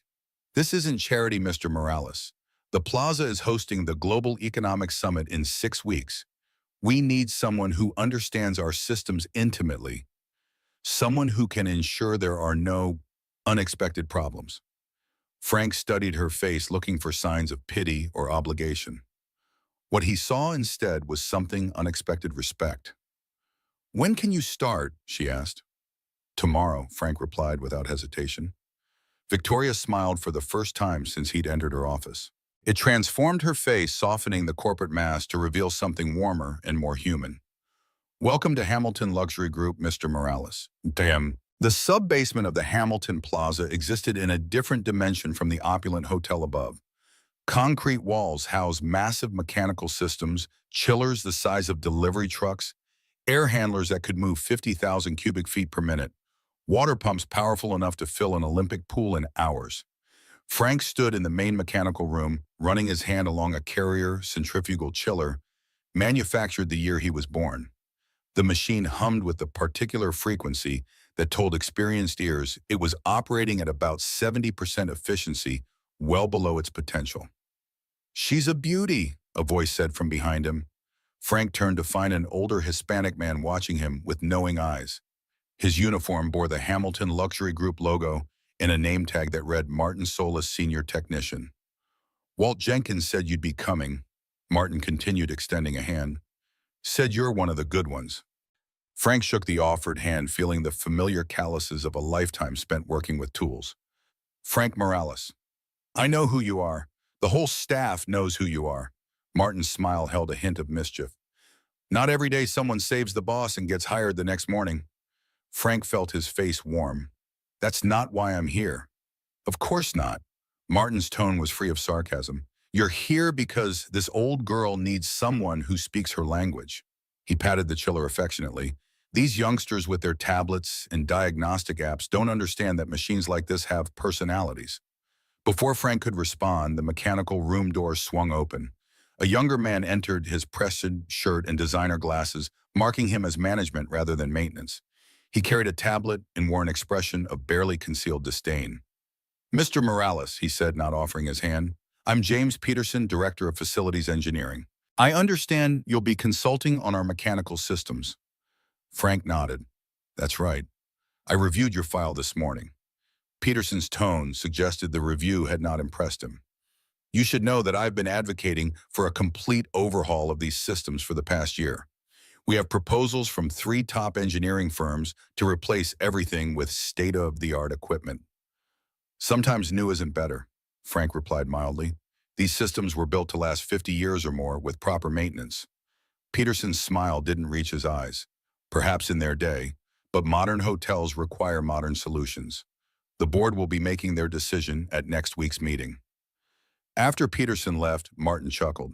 This isn't charity, Mr. Morales. The plaza is hosting the Global Economic Summit in 6 weeks. We need someone who understands our systems intimately. Someone who can ensure there are no unexpected problems. Frank studied her face, looking for signs of pity or obligation. What he saw instead was something unexpected: respect. When can you start? She asked. Tomorrow, Frank replied without hesitation. Victoria smiled for the first time since he'd entered her office. It transformed her face, softening the corporate mask to reveal something warmer and more human. Welcome to Hamilton Luxury Group, Mr. Morales. Damn. The sub-basement of the Hamilton Plaza existed in a different dimension from the opulent hotel above. Concrete walls housed massive mechanical systems, chillers the size of delivery trucks, air handlers that could move 50,000 cubic feet per minute, water pumps powerful enough to fill an Olympic pool in hours. Frank stood in the main mechanical room, running his hand along a Carrier centrifugal chiller, manufactured the year he was born. The machine hummed with the particular frequency that told experienced ears it was operating at about 70% efficiency, well below its potential. She's a beauty, a voice said from behind him. Frank turned to find an older Hispanic man watching him with knowing eyes. His uniform bore the Hamilton Luxury Group logo and a name tag that read Martin Solis, Senior Technician. Walt Jenkins said you'd be coming. Martin continued, extending a hand. Said you're one of the good ones. Frank shook the offered hand, feeling the familiar calluses of a lifetime spent working with tools. Frank Morales. I know who you are. The whole staff knows who you are. Martin's smile held a hint of mischief. Not every day someone saves the boss and gets hired the next morning. Frank felt his face warm. That's not why I'm here. Of course not. Martin's tone was free of sarcasm. You're here because this old girl needs someone who speaks her language. He patted the chiller affectionately. These youngsters with their tablets and diagnostic apps don't understand that machines like this have personalities. Before Frank could respond, the mechanical room door swung open. A younger man entered, his pressed shirt and designer glasses, marking him as management rather than maintenance. He carried a tablet and wore an expression of barely concealed disdain. Mr. Morales, he said, not offering his hand. I'm James Peterson, Director of Facilities Engineering. I understand you'll be consulting on our mechanical systems. Frank nodded. That's right. I reviewed your file this morning. Peterson's tone suggested the review had not impressed him. You should know that I've been advocating for a complete overhaul of these systems for the past year. We have proposals from 3 top engineering firms to replace everything with state-of-the-art equipment. Sometimes new isn't better. Frank replied mildly. These systems were built to last 50 years or more with proper maintenance. Peterson's smile didn't reach his eyes. Perhaps in their day, but modern hotels require modern solutions. The board will be making their decision at next week's meeting. After Peterson left, Martin chuckled.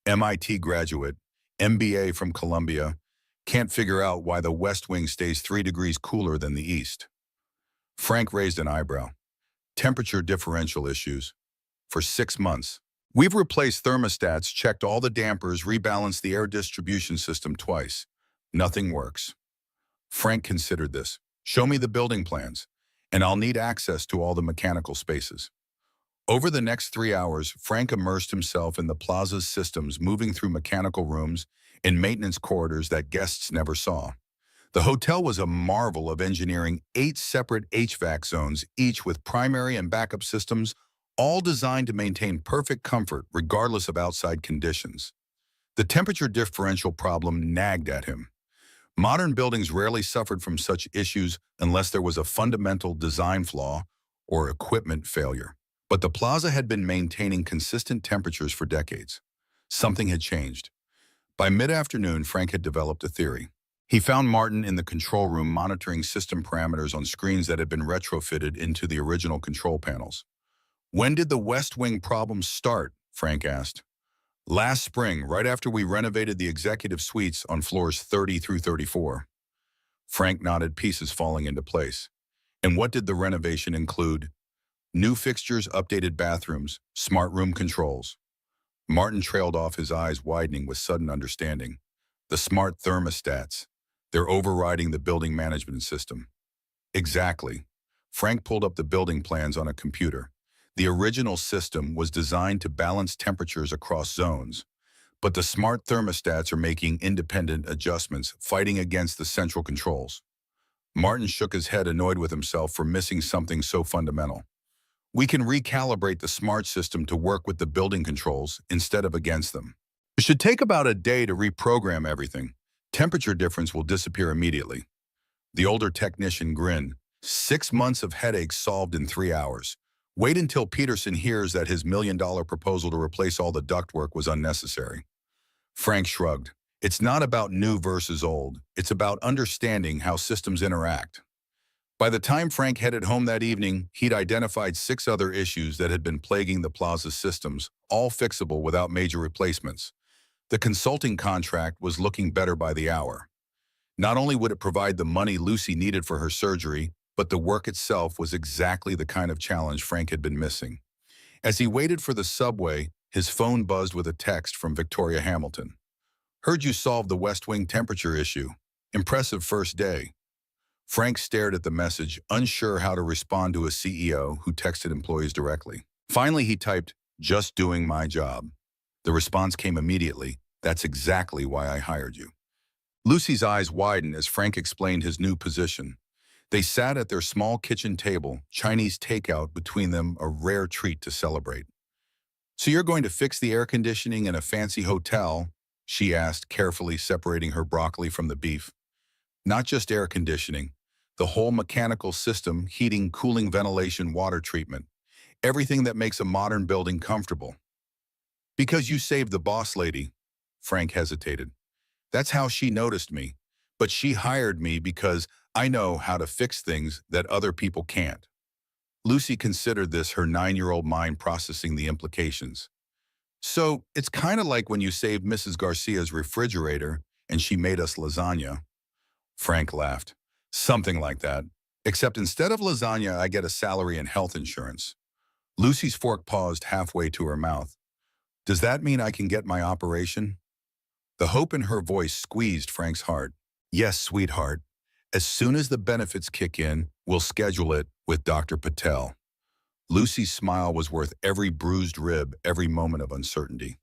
MIT graduate, MBA from Columbia, can't figure out why the West Wing stays 3 degrees cooler than the East. Frank raised an eyebrow. Temperature differential issues. For 6 months. We've replaced thermostats, checked all the dampers, rebalanced the air distribution system twice. Nothing works. Frank considered this. Show me the building plans, and I'll need access to all the mechanical spaces. Over the next 3 hours, Frank immersed himself in the plaza's systems, moving through mechanical rooms and maintenance corridors that guests never saw. The hotel was a marvel of engineering, 8 separate HVAC zones, each with primary and backup systems, all designed to maintain perfect comfort regardless of outside conditions. The temperature differential problem nagged at him. Modern buildings rarely suffered from such issues unless there was a fundamental design flaw or equipment failure. But the plaza had been maintaining consistent temperatures for decades. Something had changed. By mid-afternoon, Frank had developed a theory. He found Martin in the control room monitoring system parameters on screens that had been retrofitted into the original control panels. When did the West Wing problems start? Frank asked. Last spring, right after we renovated the executive suites on floors 30 through 34. Frank nodded, pieces falling into place. And what did the renovation include? New fixtures, updated bathrooms, smart room controls. Martin trailed off, his eyes widening with sudden understanding. The smart thermostats. They're overriding the building management system. Exactly. Frank pulled up the building plans on a computer. The original system was designed to balance temperatures across zones, but the smart thermostats are making independent adjustments, fighting against the central controls. Martin shook his head, annoyed with himself for missing something so fundamental. We can recalibrate the smart system to work with the building controls instead of against them. It should take about a day to reprogram everything. Temperature difference will disappear immediately. The older technician grinned. 6 months of headaches solved in 3 hours. Wait until Peterson hears that his $1 million proposal to replace all the ductwork was unnecessary. Frank shrugged. It's not about new versus old. It's about understanding how systems interact. By the time Frank headed home that evening, he'd identified 6 other issues that had been plaguing the plaza's systems, all fixable without major replacements. The consulting contract was looking better by the hour. Not only would it provide the money Lucy needed for her surgery, but the work itself was exactly the kind of challenge Frank had been missing. As he waited for the subway, his phone buzzed with a text from Victoria Hamilton. Heard you solved the West Wing temperature issue. Impressive first day. Frank stared at the message, unsure how to respond to a CEO who texted employees directly. Finally, he typed, "Just doing my job." The response came immediately. That's exactly why I hired you. Lucy's eyes widened as Frank explained his new position. They sat at their small kitchen table, Chinese takeout between them, a rare treat to celebrate. So you're going to fix the air conditioning in a fancy hotel? She asked, carefully separating her broccoli from the beef. Not just air conditioning. The whole mechanical system, heating, cooling, ventilation, water treatment. Everything that makes a modern building comfortable. Because you saved the boss lady. Frank hesitated. That's how she noticed me. But she hired me because I know how to fix things that other people can't. Lucy considered this, her 9-year-old mind processing the implications. So it's kind of like when you saved Mrs. Garcia's refrigerator and she made us lasagna. Frank laughed. Something like that. Except instead of lasagna, I get a salary and health insurance. Lucy's fork paused halfway to her mouth. Does that mean I can get my operation? The hope in her voice squeezed Frank's heart. Yes, sweetheart. As soon as the benefits kick in, we'll schedule it with Dr. Patel. Lucy's smile was worth every bruised rib, every moment of uncertainty.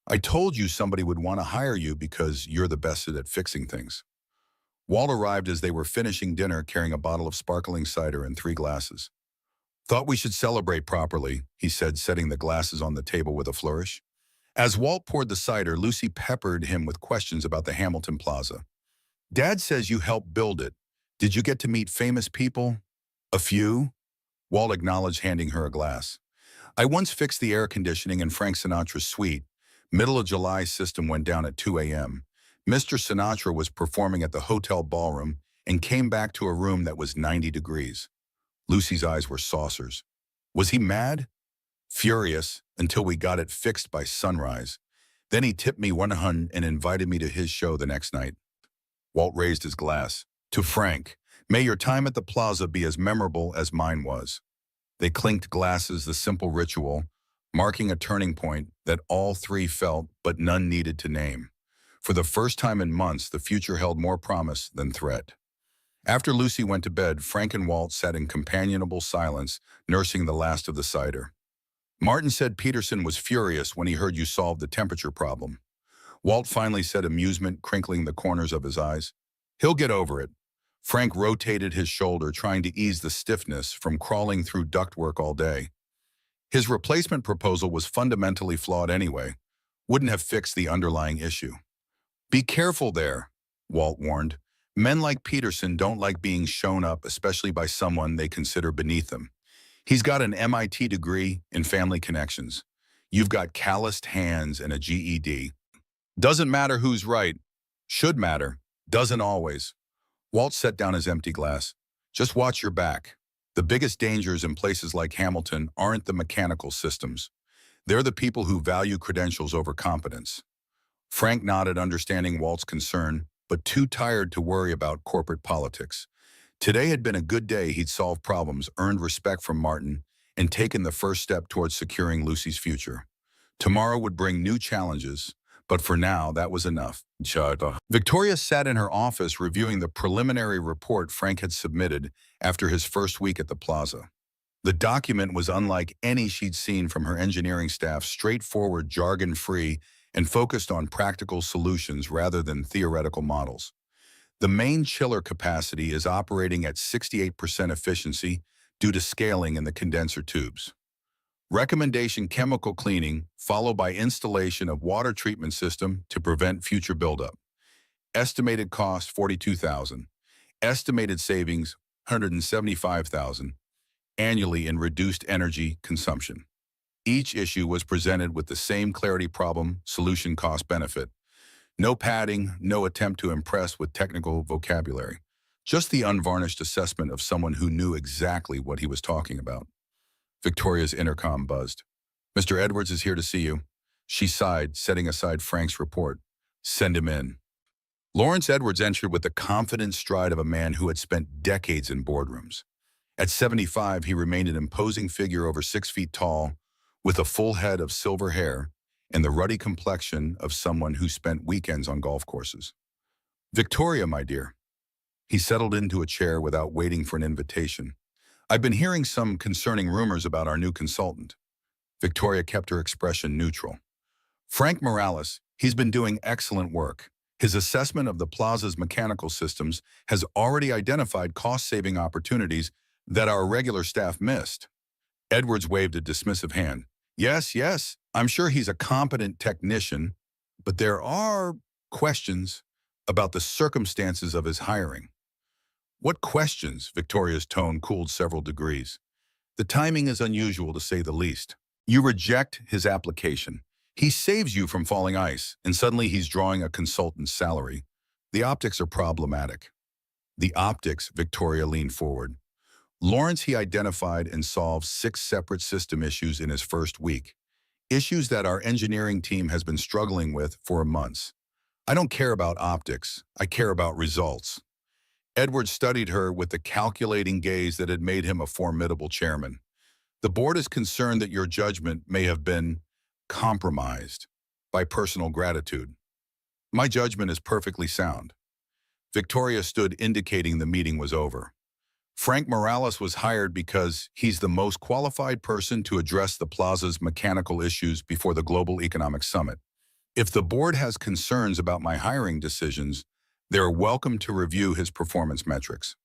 I told you somebody would want to hire you because you're the best at fixing things. Walt arrived as they were finishing dinner, carrying a bottle of sparkling cider and 3 glasses. Thought we should celebrate properly, he said, setting the glasses on the table with a flourish. As Walt poured the cider, Lucy peppered him with questions about the Hamilton Plaza. Dad says you helped build it. Did you get to meet famous people? A few? Walt acknowledged, handing her a glass. I once fixed the air conditioning in Frank Sinatra's suite. Middle of July system went down at 2 a.m. Mr. Sinatra was performing at the hotel ballroom and came back to a room that was 90 degrees. Lucy's eyes were saucers. Was he mad? Furious, until we got it fixed by sunrise. Then he tipped me 100 and invited me to his show the next night. Walt raised his glass. To Frank, may your time at the plaza be as memorable as mine was. They clinked glasses, the simple ritual, marking a turning point that all three felt but none needed to name. For the first time in months, the future held more promise than threat. After Lucy went to bed, Frank and Walt sat in companionable silence, nursing the last of the cider. Martin said Peterson was furious when he heard you solve the temperature problem. Walt finally said, amusement crinkling the corners of his eyes. He'll get over it. Frank rotated his shoulder, trying to ease the stiffness from crawling through ductwork all day. His replacement proposal was fundamentally flawed anyway. Wouldn't have fixed the underlying issue. Be careful there, Walt warned. Men like Peterson don't like being shown up, especially by someone they consider beneath them. He's got an MIT degree in family connections. You've got calloused hands and a GED. Doesn't matter who's right. Should matter. Doesn't always. Walt set down his empty glass. Just watch your back. The biggest dangers in places like Hamilton aren't the mechanical systems. They're the people who value credentials over competence. Frank nodded, understanding Walt's concern, but too tired to worry about corporate politics. Today had been a good day. He'd solved problems, earned respect from Martin, and taken the first step towards securing Lucy's future. Tomorrow would bring new challenges, but for now, that was enough. Victoria sat in her office reviewing the preliminary report Frank had submitted after his first week at the plaza. The document was unlike any she'd seen from her engineering staff, straightforward, jargon-free, and focused on practical solutions rather than theoretical models. The main chiller capacity is operating at 68% efficiency due to scaling in the condenser tubes. Recommendation: chemical cleaning, followed by installation of water treatment system to prevent future buildup. Estimated cost $42,000. Estimated savings $175,000 annually in reduced energy consumption. Each issue was presented with the same clarity: problem, solution, cost, benefit. No padding, no attempt to impress with technical vocabulary. Just the unvarnished assessment of someone who knew exactly what he was talking about. Victoria's intercom buzzed. Mr. Edwards is here to see you. She sighed, setting aside Frank's report. Send him in. Lawrence Edwards entered with the confident stride of a man who had spent decades in boardrooms. At 75, he remained an imposing figure over 6 feet tall, with a full head of silver hair and the ruddy complexion of someone who spent weekends on golf courses. Victoria, my dear. He settled into a chair without waiting for an invitation. I've been hearing some concerning rumors about our new consultant. Victoria kept her expression neutral. Frank Morales, he's been doing excellent work. His assessment of the plaza's mechanical systems has already identified cost-saving opportunities that our regular staff missed. Edwards waved a dismissive hand. Yes, I'm sure he's a competent technician, but there are questions about the circumstances of his hiring. What questions? Victoria's tone cooled several degrees. The timing is unusual, to say the least. You reject his application. He saves you from falling ice, and suddenly he's drawing a consultant's salary. The optics are problematic. The optics, Victoria leaned forward. Lawrence, he identified and solved 6 separate system issues in his first week. Issues that our engineering team has been struggling with for months. I don't care about optics. I care about results. Edwards studied her with the calculating gaze that had made him a formidable chairman. The board is concerned that your judgment may have been compromised by personal gratitude. My judgment is perfectly sound. Victoria stood, indicating the meeting was over. Frank Morales was hired because he's the most qualified person to address the plaza's mechanical issues before the Global Economic Summit. If the board has concerns about my hiring decisions, they're welcome to review his performance metrics.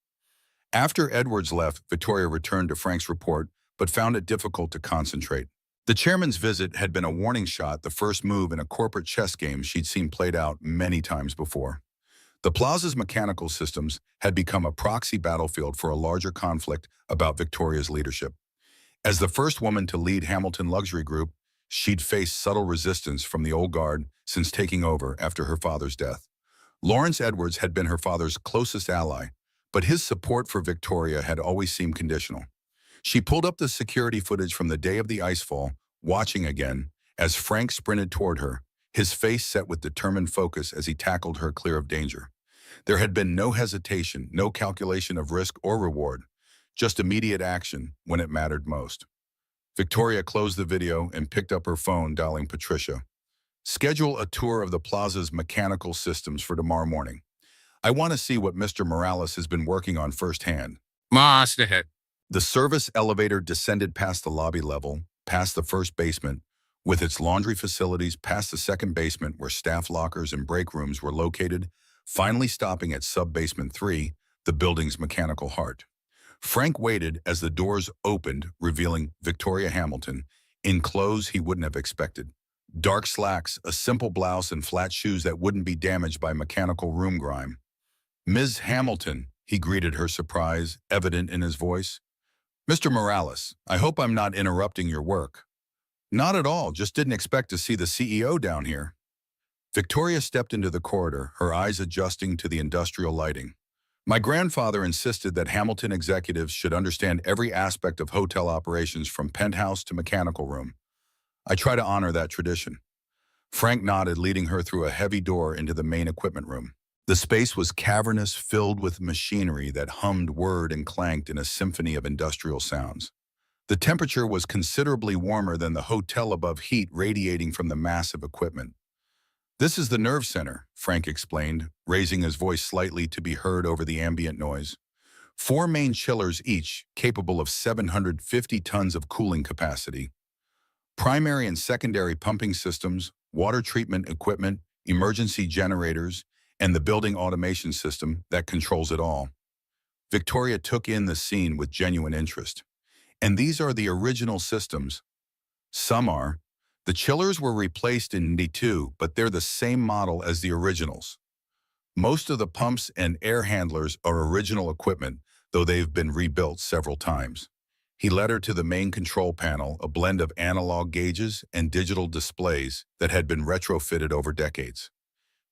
After Edwards left, Victoria returned to Frank's report, but found it difficult to concentrate. The chairman's visit had been a warning shot, the first move in a corporate chess game she'd seen played out many times before. The plaza's mechanical systems had become a proxy battlefield for a larger conflict about Victoria's leadership. As the first woman to lead Hamilton Luxury Group, she'd faced subtle resistance from the old guard since taking over after her father's death. Lawrence Edwards had been her father's closest ally, but his support for Victoria had always seemed conditional. She pulled up the security footage from the day of the icefall, watching again, as Frank sprinted toward her, his face set with determined focus as he tackled her clear of danger. There had been no hesitation, no calculation of risk or reward, just immediate action when it mattered most. Victoria closed the video and picked up her phone, dialing Patricia. Schedule a tour of the plaza's mechanical systems for tomorrow morning. I want to see what Mr. Morales has been working on firsthand. Master. The service elevator descended past the lobby level, past the first basement, with its laundry facilities past the second basement where staff lockers and break rooms were located, finally stopping at sub-basement 3, the building's mechanical heart. Frank waited as the doors opened, revealing Victoria Hamilton, in clothes he wouldn't have expected. Dark slacks, a simple blouse, and flat shoes that wouldn't be damaged by mechanical room grime. "Ms. Hamilton," he greeted her, surprise evident in his voice. "Mr. Morales, I hope I'm not interrupting your work." "Not at all, just didn't expect to see the CEO down here." Victoria stepped into the corridor, her eyes adjusting to the industrial lighting. "My grandfather insisted that Hamilton executives should understand every aspect of hotel operations from penthouse to mechanical room. I try to honor that tradition." Frank nodded, leading her through a heavy door into the main equipment room. The space was cavernous, filled with machinery that hummed, whirred, and clanked in a symphony of industrial sounds. The temperature was considerably warmer than the hotel above, heat radiating from the massive equipment. "This is the nerve center," Frank explained, raising his voice slightly to be heard over the ambient noise. 4 main chillers each, capable of 750 tons of cooling capacity. Primary and secondary pumping systems, water treatment equipment, emergency generators, and the building automation system that controls it all. Victoria took in the scene with genuine interest. "And these are the original systems." "Some are. The chillers were replaced in '92, but they're the same model as the originals. Most of the pumps and air handlers are original equipment, though they've been rebuilt several times." He led her to the main control panel, a blend of analog gauges and digital displays that had been retrofitted over decades.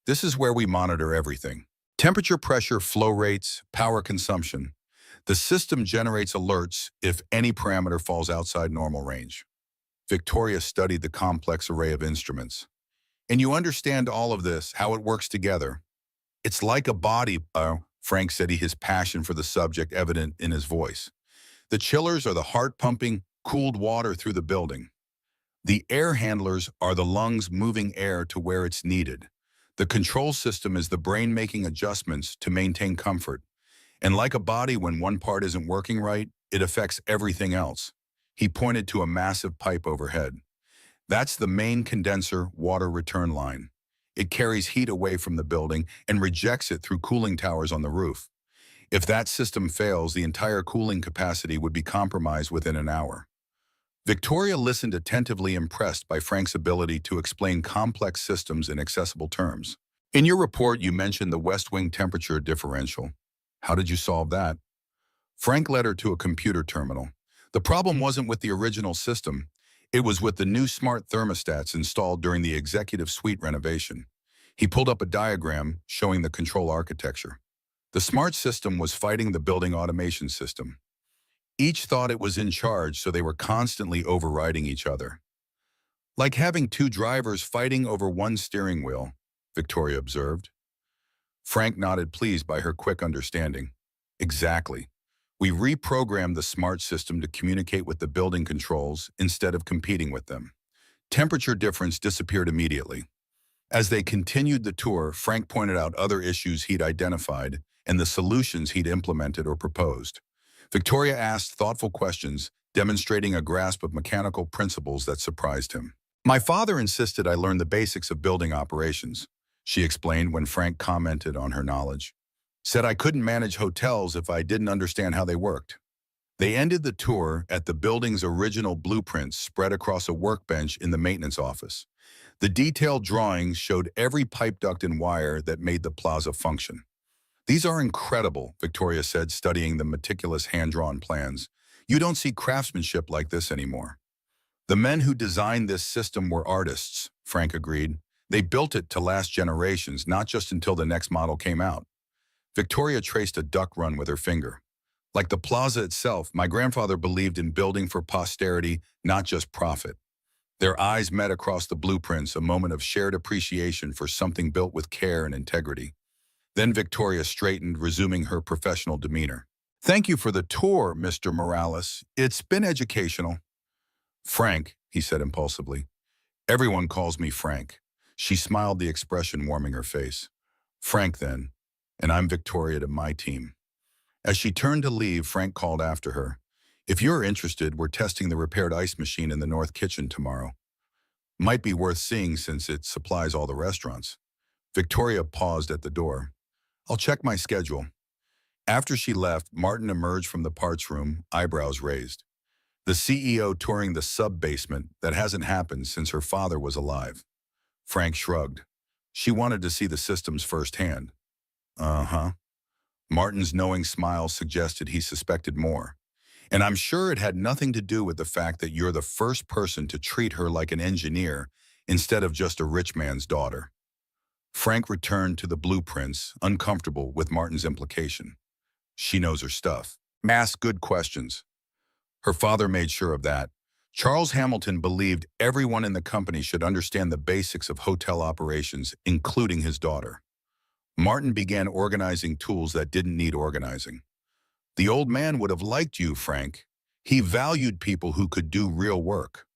"This is where we monitor everything. Temperature, pressure, flow rates, power consumption. The system generates alerts if any parameter falls outside normal range." Victoria studied the complex array of instruments. "And you understand all of this, how it works together?" "It's like a body," Frank said, his passion for the subject evident in his voice. "The chillers are the heart pumping cooled water through the building. The air handlers are the lungs moving air to where it's needed. The control system is the brain making adjustments to maintain comfort. And like a body, when one part isn't working right, it affects everything else." He pointed to a massive pipe overhead. "That's the main condenser water return line. It carries heat away from the building and rejects it through cooling towers on the roof. If that system fails, the entire cooling capacity would be compromised within an hour." Victoria listened attentively, impressed by Frank's ability to explain complex systems in accessible terms. "In your report, you mentioned the West Wing temperature differential. How did you solve that?" Frank led her to a computer terminal. "The problem wasn't with the original system. It was with the new smart thermostats installed during the executive suite renovation." He pulled up a diagram showing the control architecture. The smart system was fighting the building automation system. Each thought it was in charge, so they were constantly overriding each other. "Like having 2 drivers fighting over one steering wheel," Victoria observed. Frank nodded, pleased by her quick understanding. "Exactly. We reprogrammed the smart system to communicate with the building controls instead of competing with them. Temperature difference disappeared immediately." As they continued the tour, Frank pointed out other issues he'd identified and the solutions he'd implemented or proposed. Victoria asked thoughtful questions, demonstrating a grasp of mechanical principles that surprised him. "My father insisted I learn the basics of building operations," she explained when Frank commented on her knowledge. "Said I couldn't manage hotels if I didn't understand how they worked." They ended the tour at the building's original blueprints spread across a workbench in the maintenance office. The detailed drawings showed every pipe duct and wire that made the plaza function. "These are incredible," Victoria said, studying the meticulous hand-drawn plans. You don't see craftsmanship like this anymore. The men who designed this system were artists, Frank agreed. They built it to last generations, not just until the next model came out. Victoria traced a duck run with her finger. Like the plaza itself, my grandfather believed in building for posterity, not just profit. Their eyes met across the blueprints, a moment of shared appreciation for something built with care and integrity. Then Victoria straightened, resuming her professional demeanor. Thank you for the tour, Mr. Morales. It's been educational. Frank, he said impulsively. Everyone calls me Frank. She smiled, the expression warming her face. Frank, then. And I'm Victoria to my team. As she turned to leave, Frank called after her. If you're interested, we're testing the repaired ice machine in the north kitchen tomorrow. Might be worth seeing since it supplies all the restaurants. Victoria paused at the door. I'll check my schedule. After she left, Martin emerged from the parts room, eyebrows raised. The CEO touring the sub-basement that hasn't happened since her father was alive. Frank shrugged. She wanted to see the systems firsthand. Uh-huh. Martin's knowing smile suggested he suspected more. And I'm sure it had nothing to do with the fact that you're the first person to treat her like an engineer instead of just a rich man's daughter. Frank returned to the blueprints, uncomfortable with Martin's implication. She knows her stuff. Ask good questions. Her father made sure of that. Charles Hamilton believed everyone in the company should understand the basics of hotel operations, including his daughter. Martin began organizing tools that didn't need organizing. The old man would have liked you, Frank. He valued people who could do real work.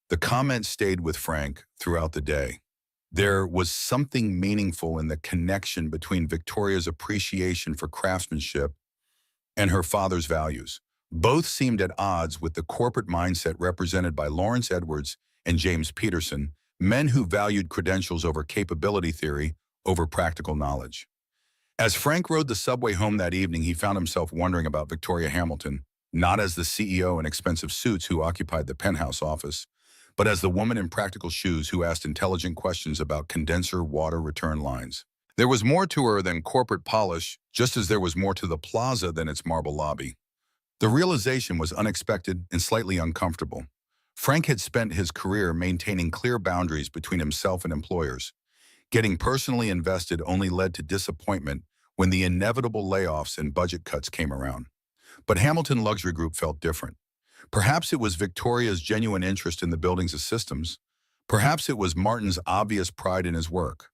The comment stayed with Frank throughout the day. There was something meaningful in the connection between Victoria's appreciation for craftsmanship and her father's values. Both seemed at odds with the corporate mindset represented by Lawrence Edwards and James Peterson, men who valued credentials over capability theory over practical knowledge. As Frank rode the subway home that evening, he found himself wondering about Victoria Hamilton, not as the CEO in expensive suits who occupied the penthouse office, but as the woman in practical shoes who asked intelligent questions about condenser water return lines. There was more to her than corporate polish, just as there was more to the plaza than its marble lobby. The realization was unexpected and slightly uncomfortable. Frank had spent his career maintaining clear boundaries between himself and employers. Getting personally invested only led to disappointment when the inevitable layoffs and budget cuts came around. But Hamilton Luxury Group felt different. Perhaps it was Victoria's genuine interest in the building's systems. Perhaps it was Martin's obvious pride in his work.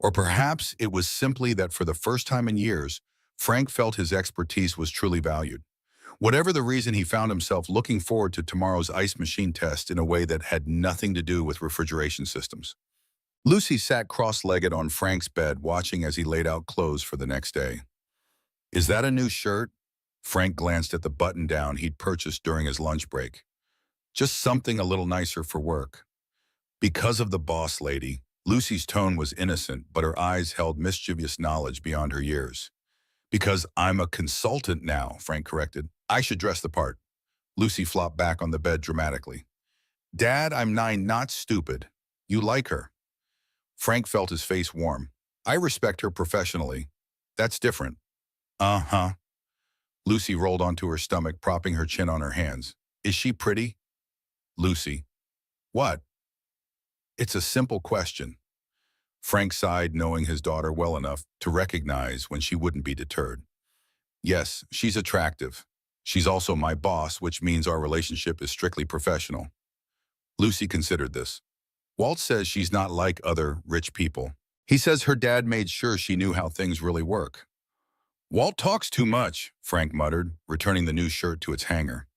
Or perhaps it was simply that for the first time in years, Frank felt his expertise was truly valued. Whatever the reason, he found himself looking forward to tomorrow's ice machine test in a way that had nothing to do with refrigeration systems. Lucy sat cross-legged on Frank's bed, watching as he laid out clothes for the next day. Is that a new shirt? Frank glanced at the button-down he'd purchased during his lunch break. Just something a little nicer for work. Because of the boss lady. Lucy's tone was innocent, but her eyes held mischievous knowledge beyond her years. Because I'm a consultant now, Frank corrected. I should dress the part. Lucy flopped back on the bed dramatically. Dad, I'm 9, not stupid. You like her. Frank felt his face warm. I respect her professionally. That's different. Uh-huh. Lucy rolled onto her stomach, propping her chin on her hands. Is she pretty? Lucy. What? It's a simple question. Frank sighed, knowing his daughter well enough to recognize when she wouldn't be deterred. Yes, she's attractive. She's also my boss, which means our relationship is strictly professional. Lucy considered this. Walt says she's not like other rich people. He says her dad made sure she knew how things really work. Walt talks too much, Frank muttered, returning the new shirt to its hanger.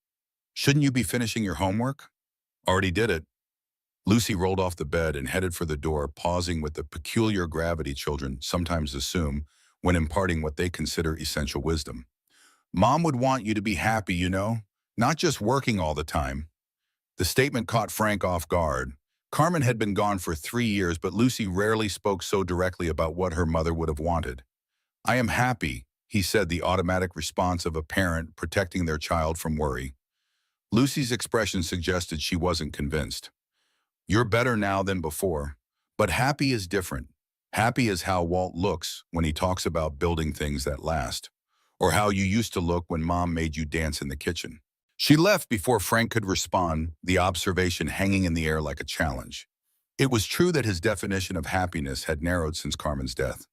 Shouldn't you be finishing your homework? Already did it. Lucy rolled off the bed and headed for the door, pausing with the peculiar gravity children sometimes assume when imparting what they consider essential wisdom. Mom would want you to be happy, you know, not just working all the time. The statement caught Frank off guard. Carmen had been gone for 3 years, but Lucy rarely spoke so directly about what her mother would have wanted. I am happy, he said, the automatic response of a parent protecting their child from worry. Lucy's expression suggested she wasn't convinced. You're better now than before, but happy is different. Happy is how Walt looks when he talks about building things that last, or how you used to look when Mom made you dance in the kitchen. She left before Frank could respond, the observation hanging in the air like a challenge. It was true that his definition of happiness had narrowed since Carmen's death.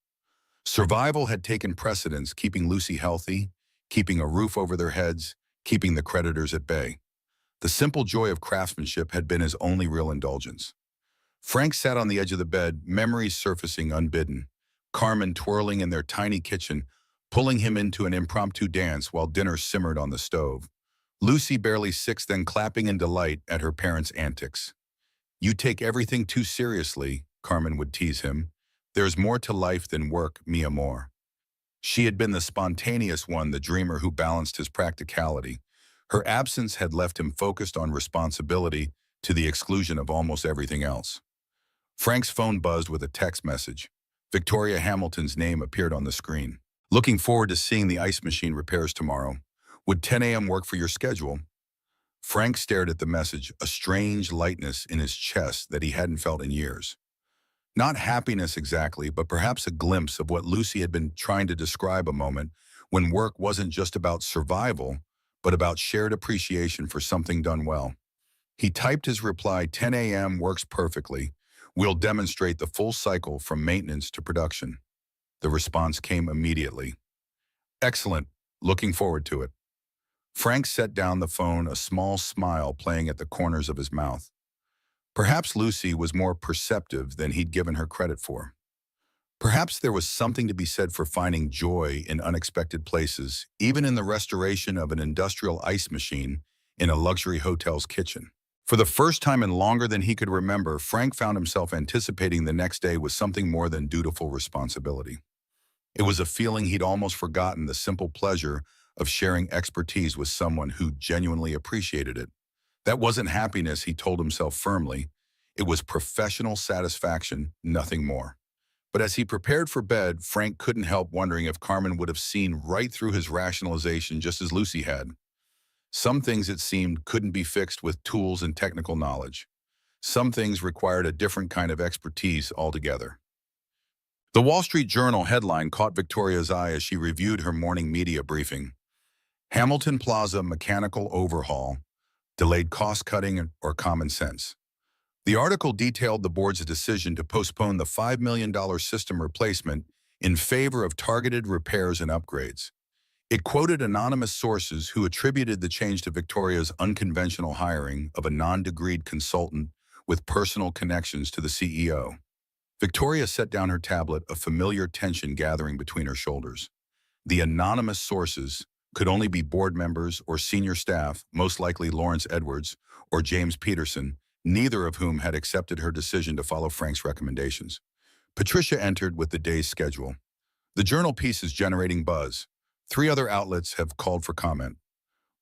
Survival had taken precedence, keeping Lucy healthy, keeping a roof over their heads, keeping the creditors at bay. The simple joy of craftsmanship had been his only real indulgence. Frank sat on the edge of the bed, memories surfacing unbidden. Carmen twirling in their tiny kitchen, pulling him into an impromptu dance while dinner simmered on the stove. Lucy, barely 6, then clapping in delight at her parents' antics. "You take everything too seriously," Carmen would tease him. "There's more to life than work, mi amor." She had been the spontaneous one, the dreamer who balanced his practicality. Her absence had left him focused on responsibility to the exclusion of almost everything else. Frank's phone buzzed with a text message. Victoria Hamilton's name appeared on the screen. "Looking forward to seeing the ice machine repairs tomorrow. Would 10 a.m. work for your schedule?" Frank stared at the message, a strange lightness in his chest that he hadn't felt in years. Not happiness exactly, but perhaps a glimpse of what Lucy had been trying to describe, a moment when work wasn't just about survival, but about shared appreciation for something done well. He typed his reply, "10 a.m. works perfectly. We'll demonstrate the full cycle from maintenance to production." The response came immediately. "Excellent. Looking forward to it." Frank set down the phone, a small smile playing at the corners of his mouth. Perhaps Lucy was more perceptive than he'd given her credit for. Perhaps there was something to be said for finding joy in unexpected places, even in the restoration of an industrial ice machine in a luxury hotel's kitchen. For the first time in longer than he could remember, Frank found himself anticipating the next day with something more than dutiful responsibility. It was a feeling he'd almost forgotten, the simple pleasure of sharing expertise with someone who genuinely appreciated it. That wasn't happiness, he told himself firmly. It was professional satisfaction, nothing more. But as he prepared for bed, Frank couldn't help wondering if Carmen would have seen right through his rationalization just as Lucy had. Some things, it seemed, couldn't be fixed with tools and technical knowledge. Some things required a different kind of expertise altogether. The Wall Street Journal headline caught Victoria's eye as she reviewed her morning media briefing. "Hamilton Plaza mechanical overhaul, delayed cost-cutting or common sense." The article detailed the board's decision to postpone the $5 million system replacement in favor of targeted repairs and upgrades. It quoted anonymous sources who attributed the change to Victoria's unconventional hiring of a non-degreed consultant with personal connections to the CEO. Victoria set down her tablet, a familiar tension gathering between her shoulders. The anonymous sources could only be board members or senior staff, most likely Lawrence Edwards or James Peterson, neither of whom had accepted her decision to follow Frank's recommendations. Patricia entered with the day's schedule. "The Journal piece is generating buzz. 3 other outlets have called for comment.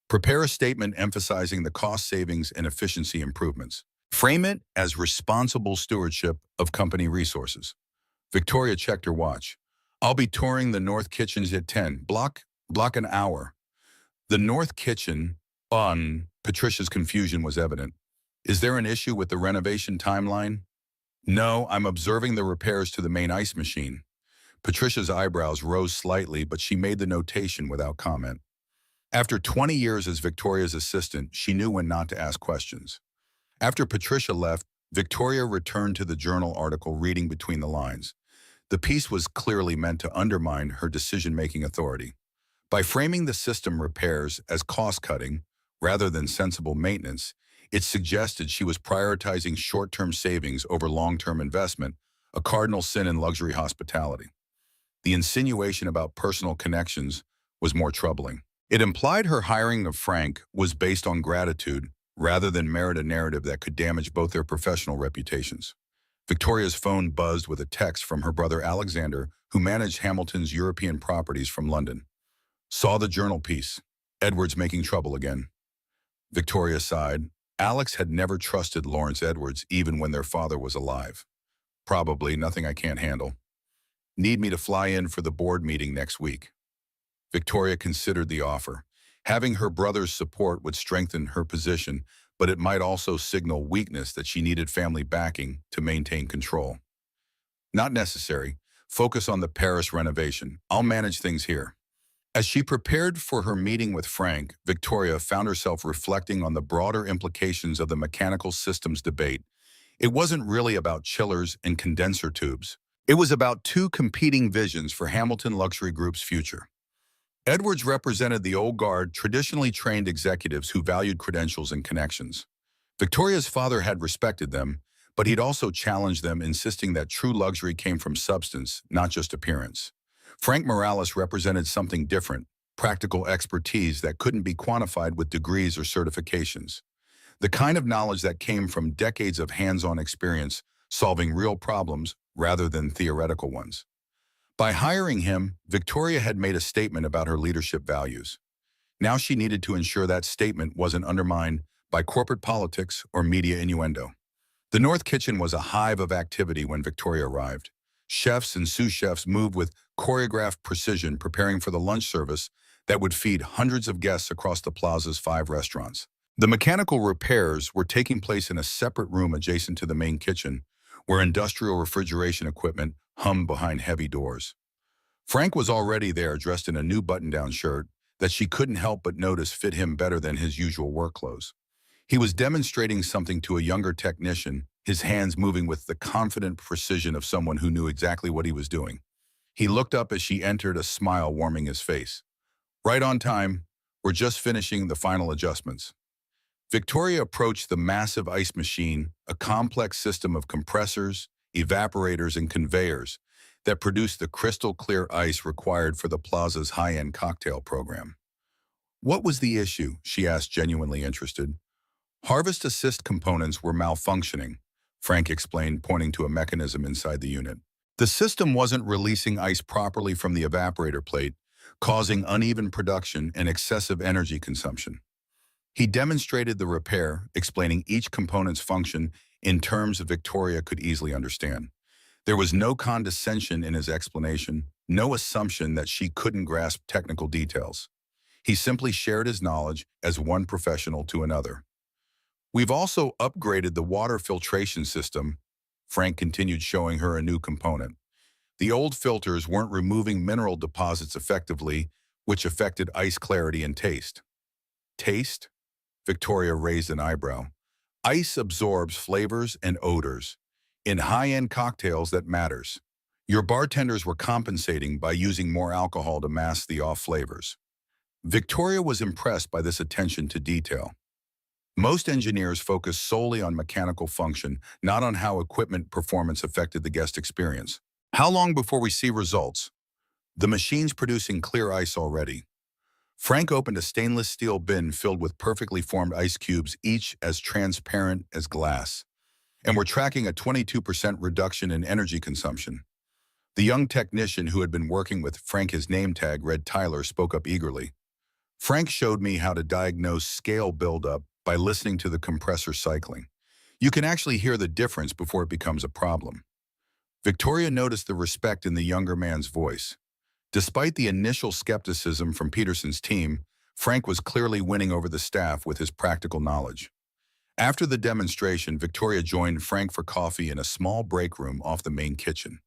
Prepare a statement emphasizing the cost savings and efficiency improvements. Frame it as responsible stewardship of company resources." Victoria checked her watch. "I'll be touring the North Kitchens at 10. Block an hour." The North Kitchen, Patricia's confusion was evident. "Is there an issue with the renovation timeline?" "No, I'm observing the repairs to the main ice machine." Patricia's eyebrows rose slightly, but she made the notation without comment. After 20 years as Victoria's assistant, she knew when not to ask questions. After Patricia left, Victoria returned to the Journal article, reading between the lines. The piece was clearly meant to undermine her decision-making authority. By framing the system repairs as cost-cutting rather than sensible maintenance, it suggested she was prioritizing short-term savings over long-term investment, a cardinal sin in luxury hospitality. The insinuation about personal connections was more troubling. It implied her hiring of Frank was based on gratitude rather than merit, a narrative that could damage both their professional reputations. Victoria's phone buzzed with a text from her brother Alexander, who managed Hamilton's European properties from London. "Saw the Journal piece. Edwards making trouble again." Victoria sighed. Alex had never trusted Lawrence Edwards even when their father was alive. "Probably nothing I can't handle. Need me to fly in for the board meeting next week." Victoria considered the offer. Having her brother's support would strengthen her position, but it might also signal weakness, that she needed family backing to maintain control. "Not necessary. Focus on the Paris renovation. I'll manage things here." As she prepared for her meeting with Frank, Victoria found herself reflecting on the broader implications of the mechanical systems debate. It wasn't really about chillers and condenser tubes. It was about two competing visions for Hamilton Luxury Group's future. Edwards represented the old guard, traditionally trained executives who valued credentials and connections. Victoria's father had respected them, but he'd also challenged them, insisting that true luxury came from substance, not just appearance. Frank Morales represented something different, practical expertise that couldn't be quantified with degrees or certifications. The kind of knowledge that came from decades of hands-on experience solving real problems rather than theoretical ones. By hiring him, Victoria had made a statement about her leadership values. Now she needed to ensure that statement wasn't undermined by corporate politics or media innuendo. The North Kitchen was a hive of activity when Victoria arrived. Chefs and sous chefs moved with choreographed precision, preparing for the lunch service that would feed hundreds of guests across the plaza's 5 restaurants. The mechanical repairs were taking place in a separate room adjacent to the main kitchen, where industrial refrigeration equipment hummed behind heavy doors. Frank was already there, dressed in a new button-down shirt that she couldn't help but notice fit him better than his usual work clothes. He was demonstrating something to a younger technician, his hands moving with the confident precision of someone who knew exactly what he was doing. He looked up as she entered, a smile warming his face. "Right on time. We're just finishing the final adjustments." Victoria approached the massive ice machine, a complex system of compressors, evaporators, and conveyors that produced the crystal-clear ice required for the plaza's high-end cocktail program. "What was the issue?" she asked, genuinely interested. "Harvest assist components were malfunctioning," Frank explained, pointing to a mechanism inside the unit. "The system wasn't releasing ice properly from the evaporator plate, causing uneven production and excessive energy consumption." He demonstrated the repair, explaining each component's function in terms Victoria could easily understand. There was no condescension in his explanation, no assumption that she couldn't grasp technical details. He simply shared his knowledge as one professional to another. "We've also upgraded the water filtration system," Frank continued, showing her a new component. "The old filters weren't removing mineral deposits effectively, which affected ice clarity and taste." "Taste?" Victoria raised an eyebrow. "Ice absorbs flavors and odors. In high-end cocktails, that matters. Your bartenders were compensating by using more alcohol to mask the off flavors." Victoria was impressed by this attention to detail. Most engineers focus solely on mechanical function, not on how equipment performance affected the guest experience. "How long before we see results?" "The machine's producing clear ice already." Frank opened a stainless steel bin filled with perfectly formed ice cubes, each as transparent as glass. "And we're tracking a 22% reduction in energy consumption." The young technician who had been working with Frank, his name tag read Tyler, spoke up eagerly. "Frank showed me how to diagnose scale buildup by listening to the compressor cycling. You can actually hear the difference before it becomes a problem." Victoria noticed the respect in the younger man's voice. Despite the initial skepticism from Peterson's team, Frank was clearly winning over the staff with his practical knowledge. After the demonstration, Victoria joined Frank for coffee in a small break room off the main kitchen.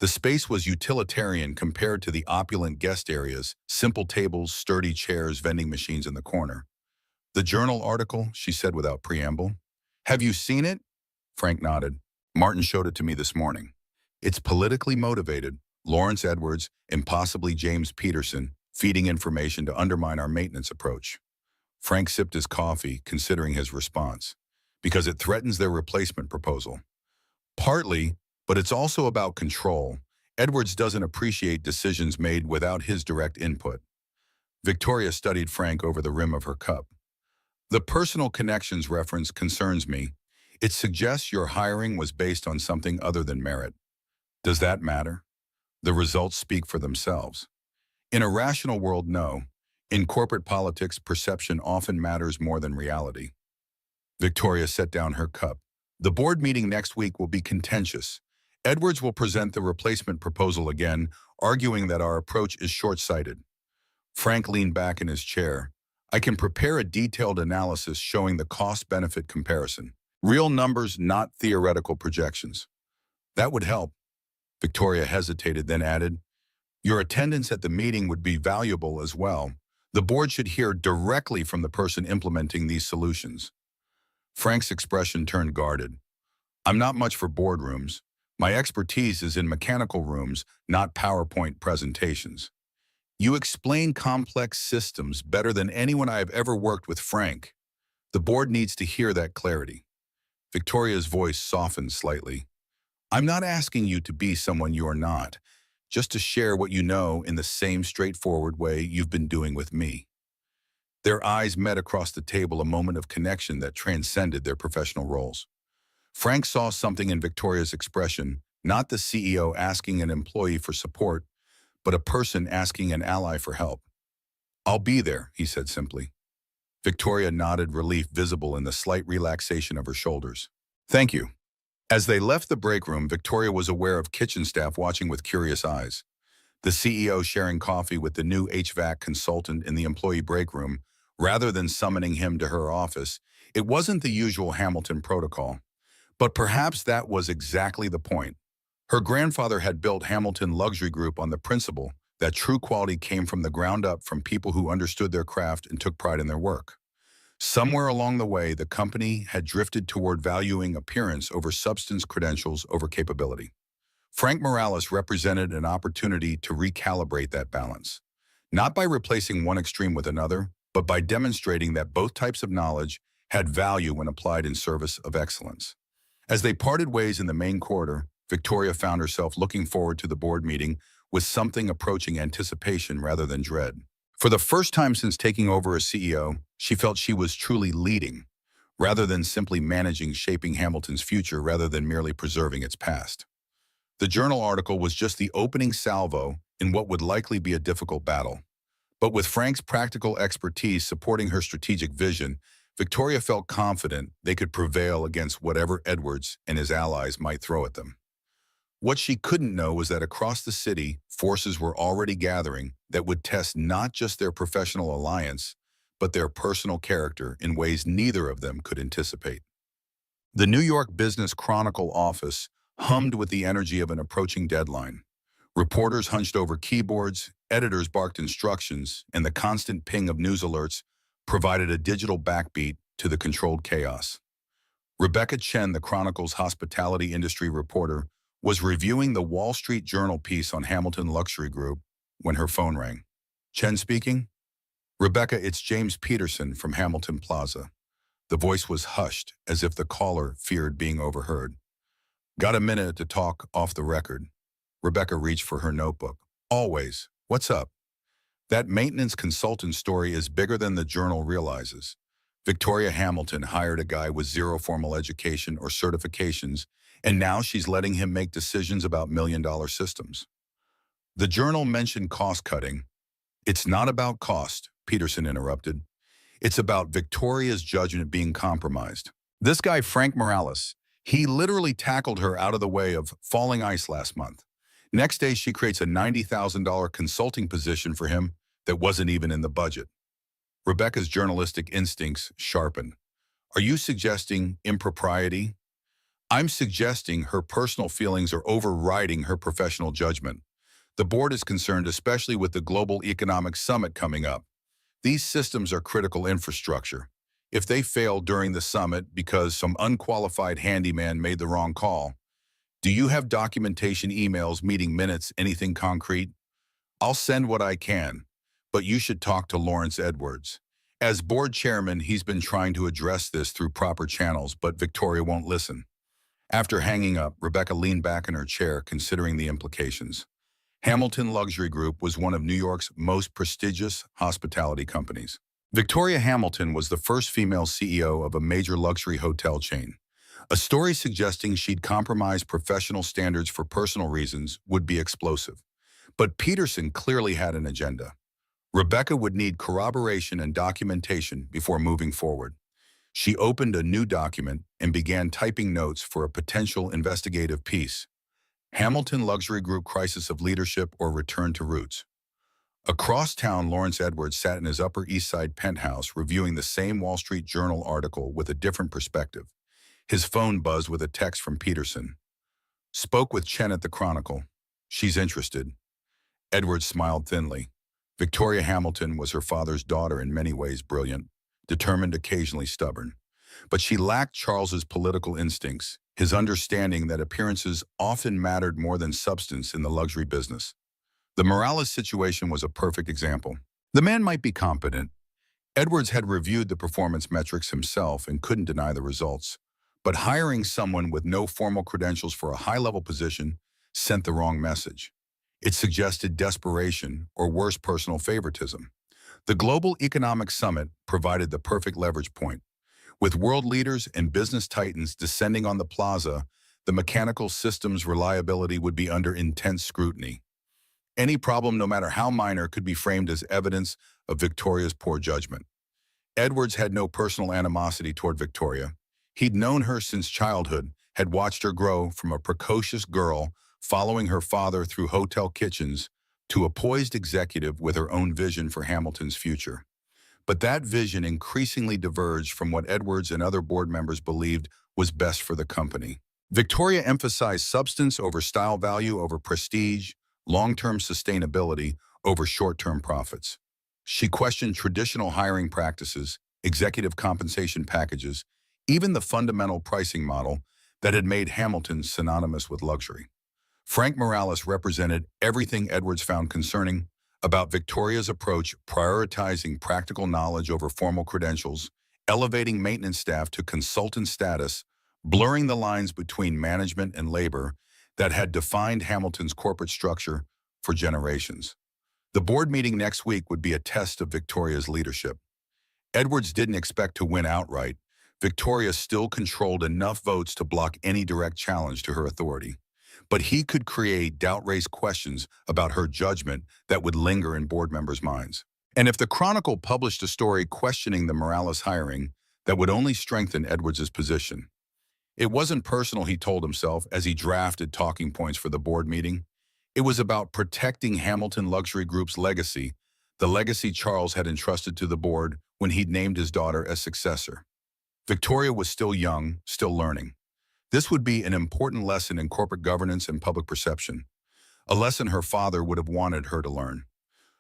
The space was utilitarian compared to the opulent guest areas, simple tables, sturdy chairs, vending machines in the corner. "The journal article," she said without preamble. "Have you seen it?" Frank nodded. "Martin showed it to me this morning. It's politically motivated. Lawrence Edwards and possibly James Peterson feeding information to undermine our maintenance approach." Frank sipped his coffee, considering his response. "Because it threatens their replacement proposal." "Partly, but it's also about control. Edwards doesn't appreciate decisions made without his direct input." Victoria studied Frank over the rim of her cup. "The personal connections reference concerns me. It suggests your hiring was based on something other than merit. Does that matter? The results speak for themselves." "In a rational world, no. In corporate politics, perception often matters more than reality." Victoria set down her cup. "The board meeting next week will be contentious. Edwards will present the replacement proposal again, arguing that our approach is short-sighted." Frank leaned back in his chair. "I can prepare a detailed analysis showing the cost-benefit comparison. Real numbers, not theoretical projections." "That would help." Victoria hesitated, then added, Your attendance at the meeting would be valuable as well. The board should hear directly from the person implementing these solutions. Frank's expression turned guarded. I'm not much for boardrooms. My expertise is in mechanical rooms, not PowerPoint presentations. You explain complex systems better than anyone I have ever worked with, Frank. The board needs to hear that clarity. Victoria's voice softened slightly. I'm not asking you to be someone you are not, just to share what you know in the same straightforward way you've been doing with me. Their eyes met across the table, a moment of connection that transcended their professional roles. Frank saw something in Victoria's expression, not the CEO asking an employee for support, but a person asking an ally for help. I'll be there, he said simply. Victoria nodded, relief visible in the slight relaxation of her shoulders. Thank you. As they left the break room, Victoria was aware of kitchen staff watching with curious eyes. The CEO sharing coffee with the new HVAC consultant in the employee break room, rather than summoning him to her office. It wasn't the usual Hamilton protocol, but perhaps that was exactly the point. Her grandfather had built Hamilton Luxury Group on the principle that true quality came from the ground up, from people who understood their craft and took pride in their work. Somewhere along the way, the company had drifted toward valuing appearance over substance, credentials over capability. Frank Morales represented an opportunity to recalibrate that balance, not by replacing one extreme with another, but by demonstrating that both types of knowledge had value when applied in service of excellence. As they parted ways in the main corridor, Victoria found herself looking forward to the board meeting with something approaching anticipation rather than dread. For the first time since taking over as CEO, she felt she was truly leading, rather than simply managing, shaping Hamilton's future rather than merely preserving its past. The journal article was just the opening salvo in what would likely be a difficult battle. But with Frank's practical expertise supporting her strategic vision, Victoria felt confident they could prevail against whatever Edwards and his allies might throw at them. What she couldn't know was that across the city, forces were already gathering that would test not just their professional alliance, but their personal character in ways neither of them could anticipate. The New York Business Chronicle office hummed with the energy of an approaching deadline. Reporters hunched over keyboards, editors barked instructions, and the constant ping of news alerts provided a digital backbeat to the controlled chaos. Rebecca Chen, the Chronicle's hospitality industry reporter, was reviewing the Wall Street Journal piece on Hamilton Luxury Group when her phone rang. Chen speaking? Rebecca, it's James Peterson from Hamilton Plaza. The voice was hushed, as if the caller feared being overheard. Got a minute to talk off the record? Rebecca reached for her notebook. Always. What's up? That maintenance consultant story is bigger than the Journal realizes. Victoria Hamilton hired a guy with zero formal education or certifications, and now she's letting him make decisions about million-dollar systems. The Journal mentioned cost-cutting. It's not about cost, Peterson interrupted. It's about Victoria's judgment being compromised. This guy, Frank Morales, he literally tackled her out of the way of falling ice last month. Next day, she creates a $90,000 consulting position for him that wasn't even in the budget. Rebecca's journalistic instincts sharpened. Are you suggesting impropriety? I'm suggesting her personal feelings are overriding her professional judgment. The board is concerned, especially with the Global Economic Summit coming up. These systems are critical infrastructure. If they fail during the summit because some unqualified handyman made the wrong call, do you have documentation, emails, meeting minutes, anything concrete? I'll send what I can, but you should talk to Lawrence Edwards. As board chairman, he's been trying to address this through proper channels, but Victoria won't listen. After hanging up, Rebecca leaned back in her chair, considering the implications. Hamilton Luxury Group was one of New York's most prestigious hospitality companies. Victoria Hamilton was the first female CEO of a major luxury hotel chain. A story suggesting she'd compromised professional standards for personal reasons would be explosive. But Peterson clearly had an agenda. Rebecca would need corroboration and documentation before moving forward. She opened a new document and began typing notes for a potential investigative piece. Hamilton Luxury Group Crisis of Leadership or Return to Roots. Across town, Lawrence Edwards sat in his Upper East Side penthouse reviewing the same Wall Street Journal article with a different perspective. His phone buzzed with a text from Peterson. Spoke with Chen at the Chronicle. She's interested. Edwards smiled thinly. Victoria Hamilton was her father's daughter, in many ways brilliant, determined, occasionally stubborn. But she lacked Charles's political instincts, his understanding that appearances often mattered more than substance in the luxury business. The Morales situation was a perfect example. The man might be competent. Edwards had reviewed the performance metrics himself and couldn't deny the results. But hiring someone with no formal credentials for a high-level position sent the wrong message. It suggested desperation, or worse, personal favoritism. The Global Economic Summit provided the perfect leverage point. With world leaders and business titans descending on the plaza, the mechanical system's reliability would be under intense scrutiny. Any problem, no matter how minor, could be framed as evidence of Victoria's poor judgment. Edwards had no personal animosity toward Victoria. He'd known her since childhood, had watched her grow from a precocious girl following her father through hotel kitchens to a poised executive with her own vision for Hamilton's future. But that vision increasingly diverged from what Edwards and other board members believed was best for the company. Victoria emphasized substance over style, value over prestige, long-term sustainability over short-term profits. She questioned traditional hiring practices, executive compensation packages, even the fundamental pricing model that had made Hamilton synonymous with luxury. Frank Morales represented everything Edwards found concerning about Victoria's approach, prioritizing practical knowledge over formal credentials, elevating maintenance staff to consultant status, blurring the lines between management and labor that had defined Hamilton's corporate structure for generations. The board meeting next week would be a test of Victoria's leadership. Edwards didn't expect to win outright. Victoria still controlled enough votes to block any direct challenge to her authority. But he could create doubt-raised questions about her judgment that would linger in board members' minds. And if the Chronicle published a story questioning the Morales hiring, that would only strengthen Edwards' position. It wasn't personal, he told himself as he drafted talking points for the board meeting. It was about protecting Hamilton Luxury Group's legacy, the legacy Charles had entrusted to the board when he'd named his daughter as successor. Victoria was still young, still learning. This would be an important lesson in corporate governance and public perception, a lesson her father would have wanted her to learn.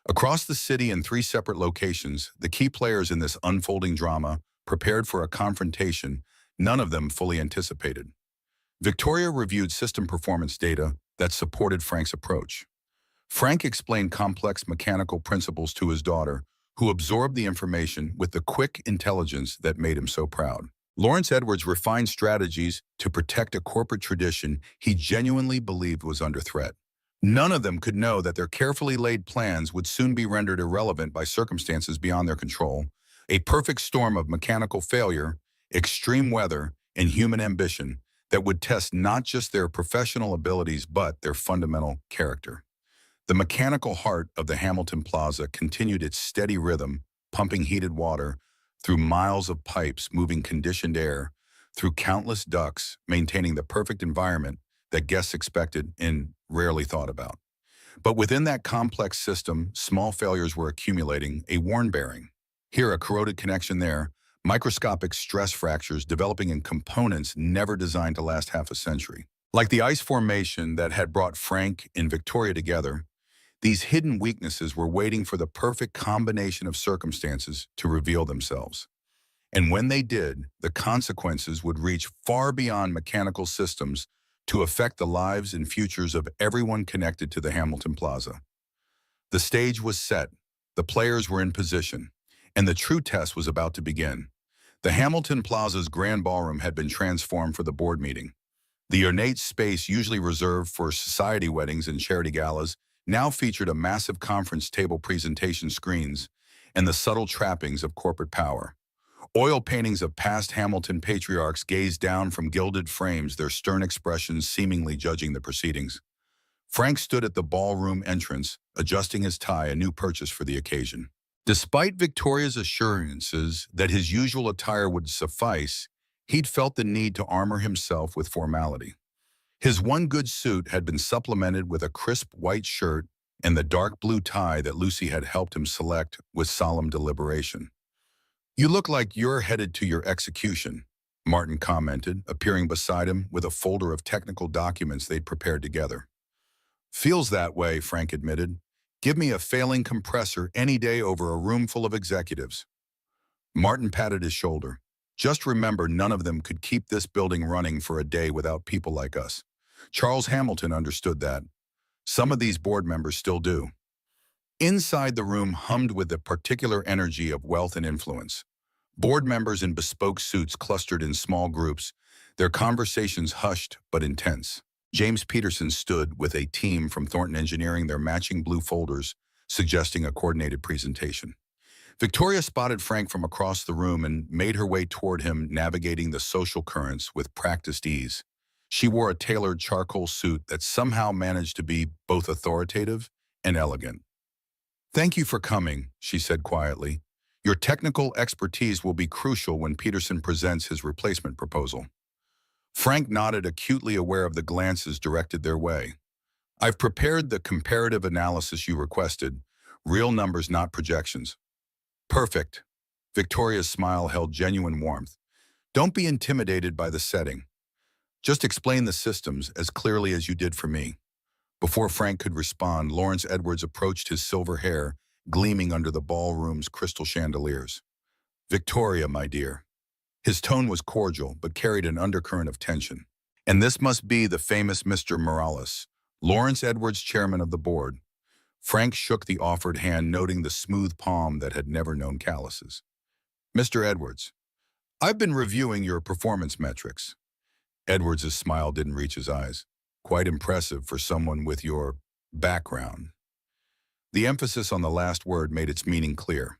Across the city in 3 separate locations, the key players in this unfolding drama prepared for a confrontation none of them fully anticipated. Victoria reviewed system performance data that supported Frank's approach. Frank explained complex mechanical principles to his daughter, who absorbed the information with the quick intelligence that made him so proud. Lawrence Edwards refined strategies to protect a corporate tradition he genuinely believed was under threat. None of them could know that their carefully laid plans would soon be rendered irrelevant by circumstances beyond their control, a perfect storm of mechanical failure, extreme weather, and human ambition that would test not just their professional abilities but their fundamental character. The mechanical heart of the Hamilton Plaza continued its steady rhythm, pumping heated water through miles of pipes, moving conditioned air, through countless ducts, maintaining the perfect environment that guests expected and rarely thought about. But within that complex system, small failures were accumulating, a worn bearing. Here, a corroded connection there, microscopic stress fractures developing in components never designed to last half a century. Like the ice formation that had brought Frank and Victoria together, these hidden weaknesses were waiting for the perfect combination of circumstances to reveal themselves. And when they did, the consequences would reach far beyond mechanical systems to affect the lives and futures of everyone connected to the Hamilton Plaza. The stage was set, the players were in position, and the true test was about to begin. The Hamilton Plaza's grand ballroom had been transformed for the board meeting. The ornate space usually reserved for society weddings and charity galas now featured a massive conference table presentation screens and the subtle trappings of corporate power. Oil paintings of past Hamilton patriarchs gazed down from gilded frames, their stern expressions seemingly judging the proceedings. Frank stood at the ballroom entrance, adjusting his tie, a new purchase for the occasion. Despite Victoria's assurances that his usual attire would suffice, he'd felt the need to armor himself with formality. His one good suit had been supplemented with a crisp white shirt and the dark blue tie that Lucy had helped him select with solemn deliberation. "You look like you're headed to your execution," Martin commented, appearing beside him with a folder of technical documents they'd prepared together. "Feels that way," Frank admitted. Give me a failing compressor any day over a room full of executives. Martin patted his shoulder. Just remember, none of them could keep this building running for a day without people like us. Charles Hamilton understood that. Some of these board members still do. Inside the room hummed with the particular energy of wealth and influence. Board members in bespoke suits clustered in small groups, their conversations hushed but intense. James Peterson stood with a team from Thornton Engineering, their matching blue folders, suggesting a coordinated presentation. Victoria spotted Frank from across the room and made her way toward him, navigating the social currents with practiced ease. She wore a tailored charcoal suit that somehow managed to be both authoritative and elegant. "Thank you for coming," she said quietly. "Your technical expertise will be crucial when Peterson presents his replacement proposal." Frank nodded, acutely aware of the glances directed their way. "I've prepared the comparative analysis you requested, real numbers, not projections." "Perfect." Victoria's smile held genuine warmth. "Don't be intimidated by the setting. Just explain the systems as clearly as you did for me." Before Frank could respond, Lawrence Edwards approached, his silver hair gleaming under the ballroom's crystal chandeliers. "Victoria, my dear." His tone was cordial, but carried an undercurrent of tension. "And this must be the famous Mr. Morales, Lawrence Edwards, chairman of the board." Frank shook the offered hand, noting the smooth palm that had never known calluses. "Mr. Edwards, I've been reviewing your performance metrics." Edwards' smile didn't reach his eyes. "Quite impressive for someone with your background." The emphasis on the last word made its meaning clear.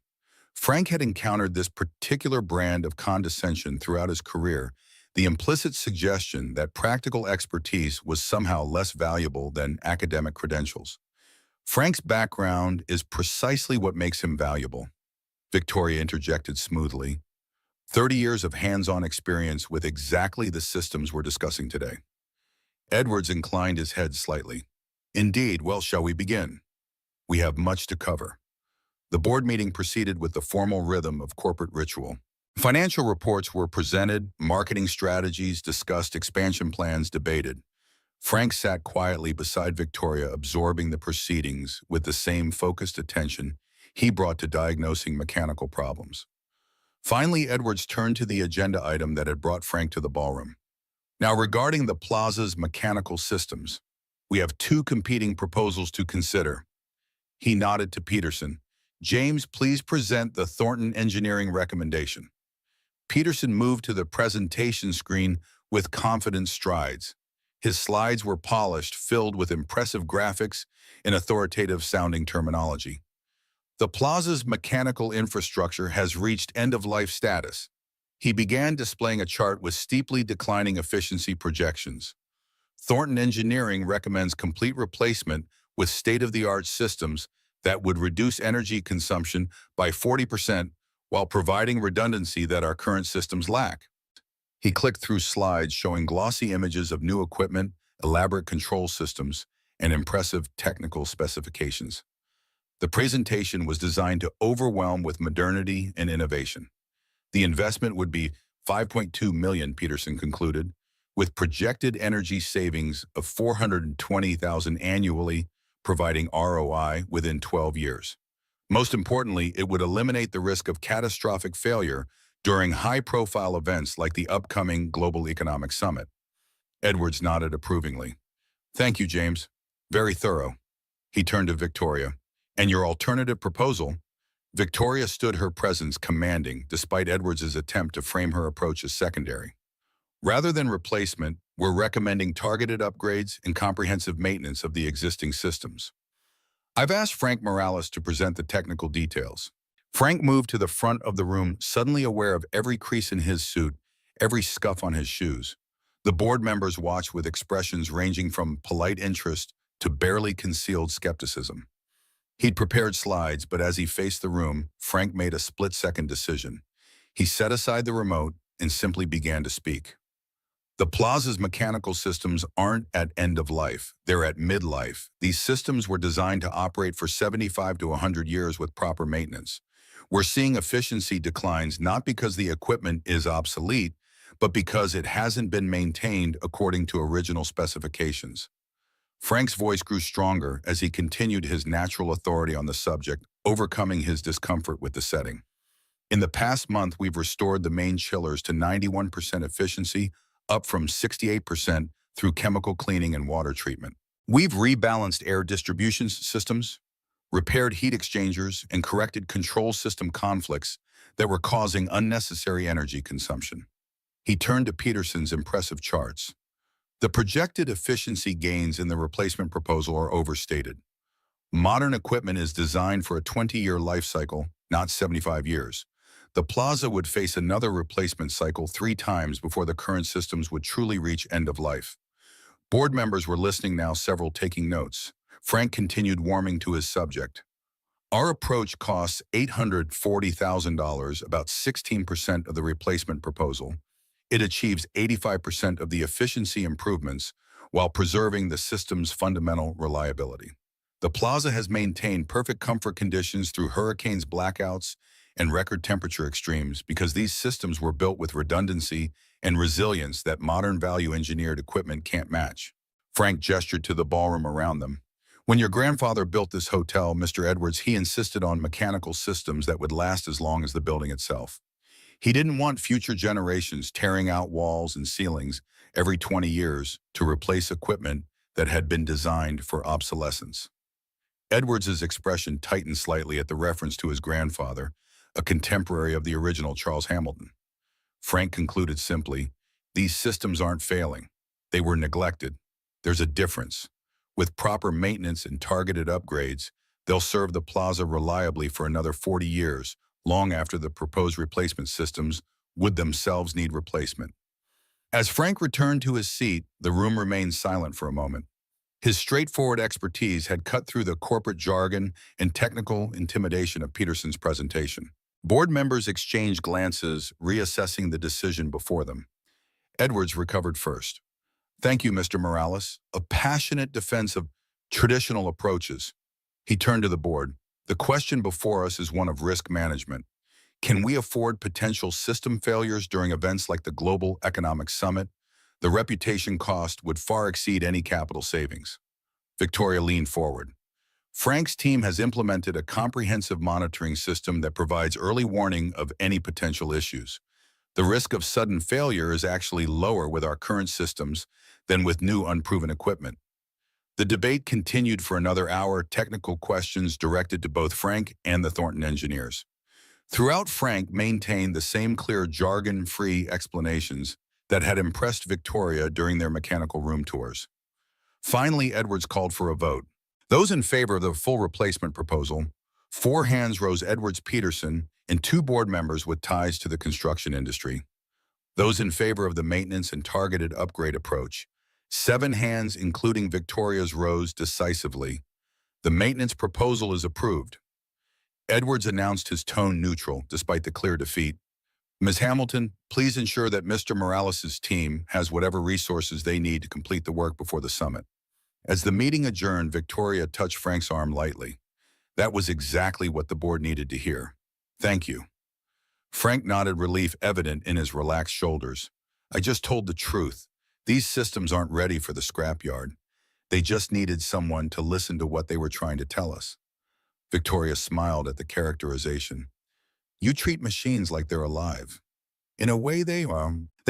Frank had encountered this particular brand of condescension throughout his career, the implicit suggestion that practical expertise was somehow less valuable than academic credentials. "Frank's background is precisely what makes him valuable," Victoria interjected smoothly. 30 years of hands-on experience with exactly the systems we're discussing today." Edwards inclined his head slightly. "Indeed. Well, shall we begin? We have much to cover." The board meeting proceeded with the formal rhythm of corporate ritual. Financial reports were presented, marketing strategies discussed, expansion plans debated. Frank sat quietly beside Victoria, absorbing the proceedings with the same focused attention he brought to diagnosing mechanical problems. Finally, Edwards turned to the agenda item that had brought Frank to the ballroom. "Now, regarding the plaza's mechanical systems, we have two competing proposals to consider." He nodded to Peterson. "James, please present the Thornton Engineering recommendation." Peterson moved to the presentation screen with confident strides. His slides were polished, filled with impressive graphics and authoritative-sounding terminology. "The plaza's mechanical infrastructure has reached end-of-life status." He began displaying a chart with steeply declining efficiency projections. "Thornton Engineering recommends complete replacement with state-of-the-art systems that would reduce energy consumption by 40% while providing redundancy that our current systems lack." He clicked through slides showing glossy images of new equipment, elaborate control systems, and impressive technical specifications. The presentation was designed to overwhelm with modernity and innovation. The investment would be $5.2 million, Peterson concluded, with projected energy savings of $420,000 annually, providing ROI within 12 years. Most importantly, it would eliminate the risk of catastrophic failure during high-profile events like the upcoming Global Economic Summit. Edwards nodded approvingly. "Thank you, James. Very thorough." He turned to Victoria. "And your alternative proposal?" Victoria stood, her presence commanding, despite Edwards' attempt to frame her approach as secondary. "Rather than replacement, we're recommending targeted upgrades and comprehensive maintenance of the existing systems." I've asked Frank Morales to present the technical details. Frank moved to the front of the room, suddenly aware of every crease in his suit, every scuff on his shoes. The board members watched with expressions ranging from polite interest to barely concealed skepticism. He'd prepared slides, but as he faced the room, Frank made a split-second decision. He set aside the remote and simply began to speak. "The plaza's mechanical systems aren't at end of life, they're at midlife. These systems were designed to operate for 75 to 100 years with proper maintenance. We're seeing efficiency declines not because the equipment is obsolete, but because it hasn't been maintained according to original specifications." Frank's voice grew stronger as he continued his natural authority on the subject, overcoming his discomfort with the setting. In the past month, we've restored the main chillers to 91% efficiency, up from 68% through chemical cleaning and water treatment. We've rebalanced air distribution systems, repaired heat exchangers, and corrected control system conflicts that were causing unnecessary energy consumption. He turned to Peterson's impressive charts. The projected efficiency gains in the replacement proposal are overstated. Modern equipment is designed for a 20-year life cycle, not 75 years. The plaza would face another replacement cycle 3 times before the current systems would truly reach end of life. Board members were listening now, several taking notes. Frank continued warming to his subject. Our approach costs $840,000, about 16% of the replacement proposal. It achieves 85% of the efficiency improvements while preserving the system's fundamental reliability. The plaza has maintained perfect comfort conditions through hurricanes, blackouts, and record temperature extremes because these systems were built with redundancy and resilience that modern value-engineered equipment can't match. Frank gestured to the ballroom around them. When your grandfather built this hotel, Mr. Edwards, he insisted on mechanical systems that would last as long as the building itself. He didn't want future generations tearing out walls and ceilings every 20 years to replace equipment that had been designed for obsolescence. Edwards's expression tightened slightly at the reference to his grandfather, a contemporary of the original Charles Hamilton. Frank concluded simply, these systems aren't failing. They were neglected. There's a difference. With proper maintenance and targeted upgrades, they'll serve the plaza reliably for another 40 years, long after the proposed replacement systems would themselves need replacement. As Frank returned to his seat, the room remained silent for a moment. His straightforward expertise had cut through the corporate jargon and technical intimidation of Peterson's presentation. Board members exchanged glances, reassessing the decision before them. Edwards recovered first. Thank you, Mr. Morales. A passionate defense of traditional approaches. He turned to the board. The question before us is one of risk management. Can we afford potential system failures during events like the Global Economic Summit? The reputation cost would far exceed any capital savings. Victoria leaned forward. Frank's team has implemented a comprehensive monitoring system that provides early warning of any potential issues. The risk of sudden failure is actually lower with our current systems than with new unproven equipment. The debate continued for another hour, technical questions directed to both Frank and the Thornton engineers. Throughout, Frank maintained the same clear, jargon-free explanations that had impressed Victoria during their mechanical room tours. Finally, Edwards called for a vote. Those in favor of the full replacement proposal, 4 hands rose: Edwards, Peterson, and 2 board members with ties to the construction industry. Those in favor of the maintenance and targeted upgrade approach, 7 hands, including Victoria's, rose decisively. The maintenance proposal is approved. Edwards announced, his tone neutral despite the clear defeat. Ms. Hamilton, please ensure that Mr. Morales' team has whatever resources they need to complete the work before the summit. As the meeting adjourned, Victoria touched Frank's arm lightly. That was exactly what the board needed to hear. Thank you. Frank nodded, relief evident in his relaxed shoulders. I just told the truth. These systems aren't ready for the scrapyard. They just needed someone to listen to what they were trying to tell us. Victoria smiled at the characterization. You treat machines like they're alive. In a way, they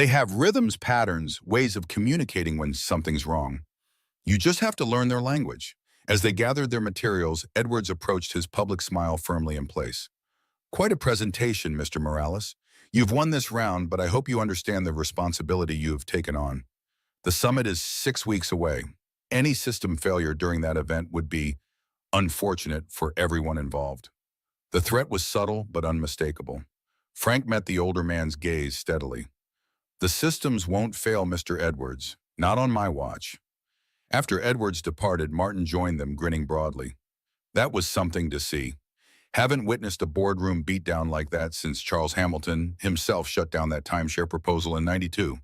have rhythms, patterns, ways of communicating when something's wrong. You just have to learn their language. As they gathered their materials, Edwards approached, his public smile firmly in place. Quite a presentation, Mr. Morales. You've won this round, but I hope you understand the responsibility you have taken on. The summit is 6 weeks away. Any system failure during that event would be unfortunate for everyone involved. The threat was subtle but unmistakable. Frank met the older man's gaze steadily. The systems won't fail, Mr. Edwards. Not on my watch. After Edwards departed, Martin joined them, grinning broadly. That was something to see. Haven't witnessed a boardroom beatdown like that since Charles Hamilton himself shut down that timeshare proposal in '92.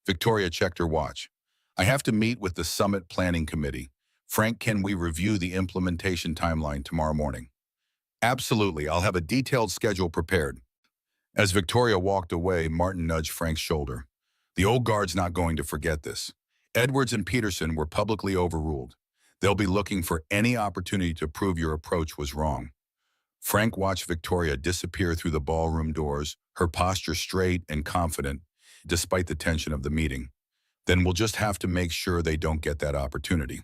Victoria checked her watch. I have to meet with the Summit Planning Committee. Frank, can we review the implementation timeline tomorrow morning? Absolutely. I'll have a detailed schedule prepared. As Victoria walked away, Martin nudged Frank's shoulder. The old guard's not going to forget this. Edwards and Peterson were publicly overruled. They'll be looking for any opportunity to prove your approach was wrong. Frank watched Victoria disappear through the ballroom doors, her posture straight and confident, despite the tension of the meeting. Then we'll just have to make sure they don't get that opportunity.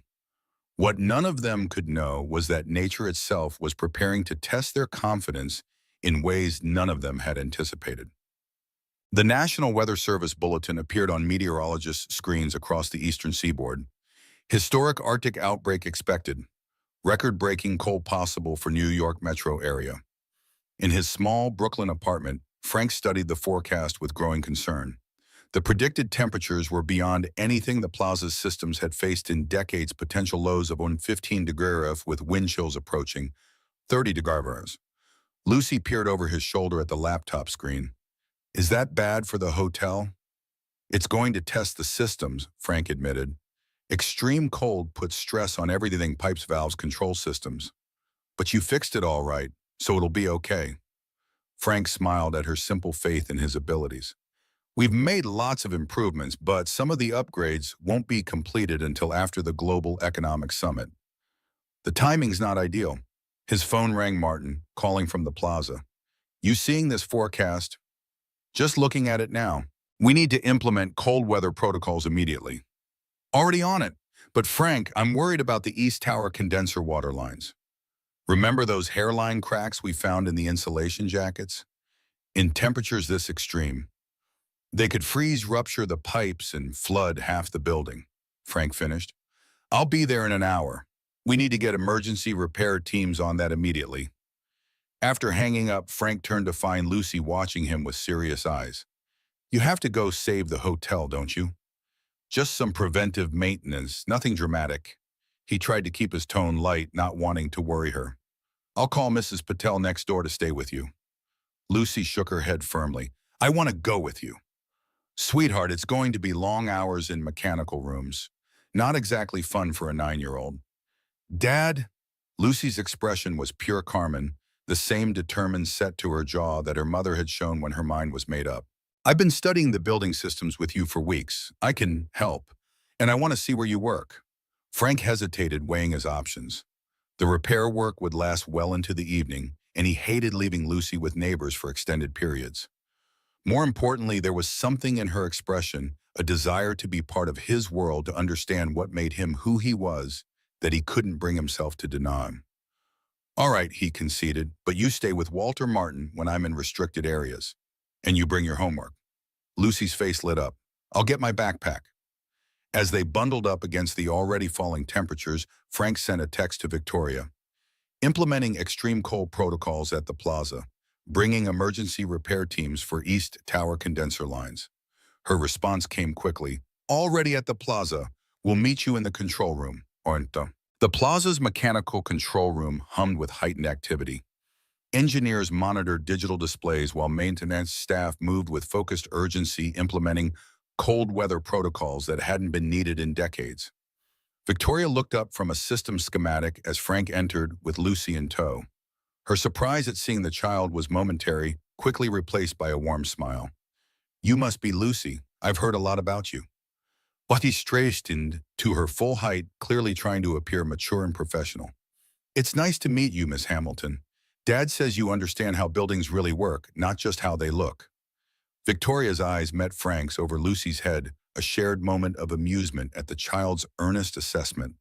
What none of them could know was that nature itself was preparing to test their confidence in ways none of them had anticipated. The National Weather Service bulletin appeared on meteorologists' screens across the eastern seaboard. Historic Arctic outbreak expected. Record-breaking cold possible for New York metro area. In his small Brooklyn apartment, Frank studied the forecast with growing concern. The predicted temperatures were beyond anything the plaza's systems had faced in decades, potential lows of 15 degrees with wind chills approaching 30 degrees. Lucy peered over his shoulder at the laptop screen. Is that bad for the hotel? It's going to test the systems, Frank admitted. Extreme cold puts stress on everything, pipes, valves, control systems. But you fixed it all right, so it'll be okay. Frank smiled at her simple faith in his abilities. We've made lots of improvements, but some of the upgrades won't be completed until after the Global Economic Summit. The timing's not ideal. His phone rang. Martin, calling from the plaza. You seeing this forecast? Just looking at it now. We need to implement cold weather protocols immediately. Already on it. But Frank, I'm worried about the East Tower condenser water lines. Remember those hairline cracks we found in the insulation jackets? In temperatures this extreme, they could freeze, rupture the pipes, and flood half the building, Frank finished. I'll be there in an hour. We need to get emergency repair teams on that immediately. After hanging up, Frank turned to find Lucy watching him with serious eyes. You have to go save the hotel, don't you? Just some preventive maintenance, nothing dramatic. He tried to keep his tone light, not wanting to worry her. I'll call Mrs. Patel next door to stay with you. Lucy shook her head firmly. I want to go with you. Sweetheart, it's going to be long hours in mechanical rooms. Not exactly fun for a 9-year-old. Dad? Lucy's expression was pure Carmen, the same determined set to her jaw that her mother had shown when her mind was made up. I've been studying the building systems with you for weeks. I can help, and I want to see where you work. Frank hesitated, weighing his options. The repair work would last well into the evening, and he hated leaving Lucy with neighbors for extended periods. More importantly, there was something in her expression, a desire to be part of his world, to understand what made him who he was, that he couldn't bring himself to deny him. All right, he conceded, but you stay with Walter Martin when I'm in restricted areas. And you bring your homework. Lucy's face lit up. I'll get my backpack. As they bundled up against the already falling temperatures, Frank sent a text to Victoria. Implementing extreme cold protocols at the plaza. Bringing emergency repair teams for East Tower condenser lines. Her response came quickly. Already at the plaza. We'll meet you in the control room. The plaza's mechanical control room hummed with heightened activity. Engineers monitored digital displays while maintenance staff moved with focused urgency, implementing cold weather protocols that hadn't been needed in decades. Victoria looked up from a system schematic as Frank entered with Lucy in tow. Her surprise at seeing the child was momentary, quickly replaced by a warm smile. You must be Lucy. I've heard a lot about you. He straightened to her full height, clearly trying to appear mature and professional. It's nice to meet you, Miss Hamilton. Dad says you understand how buildings really work, not just how they look. Victoria's eyes met Frank's over Lucy's head, a shared moment of amusement at the child's earnest assessment.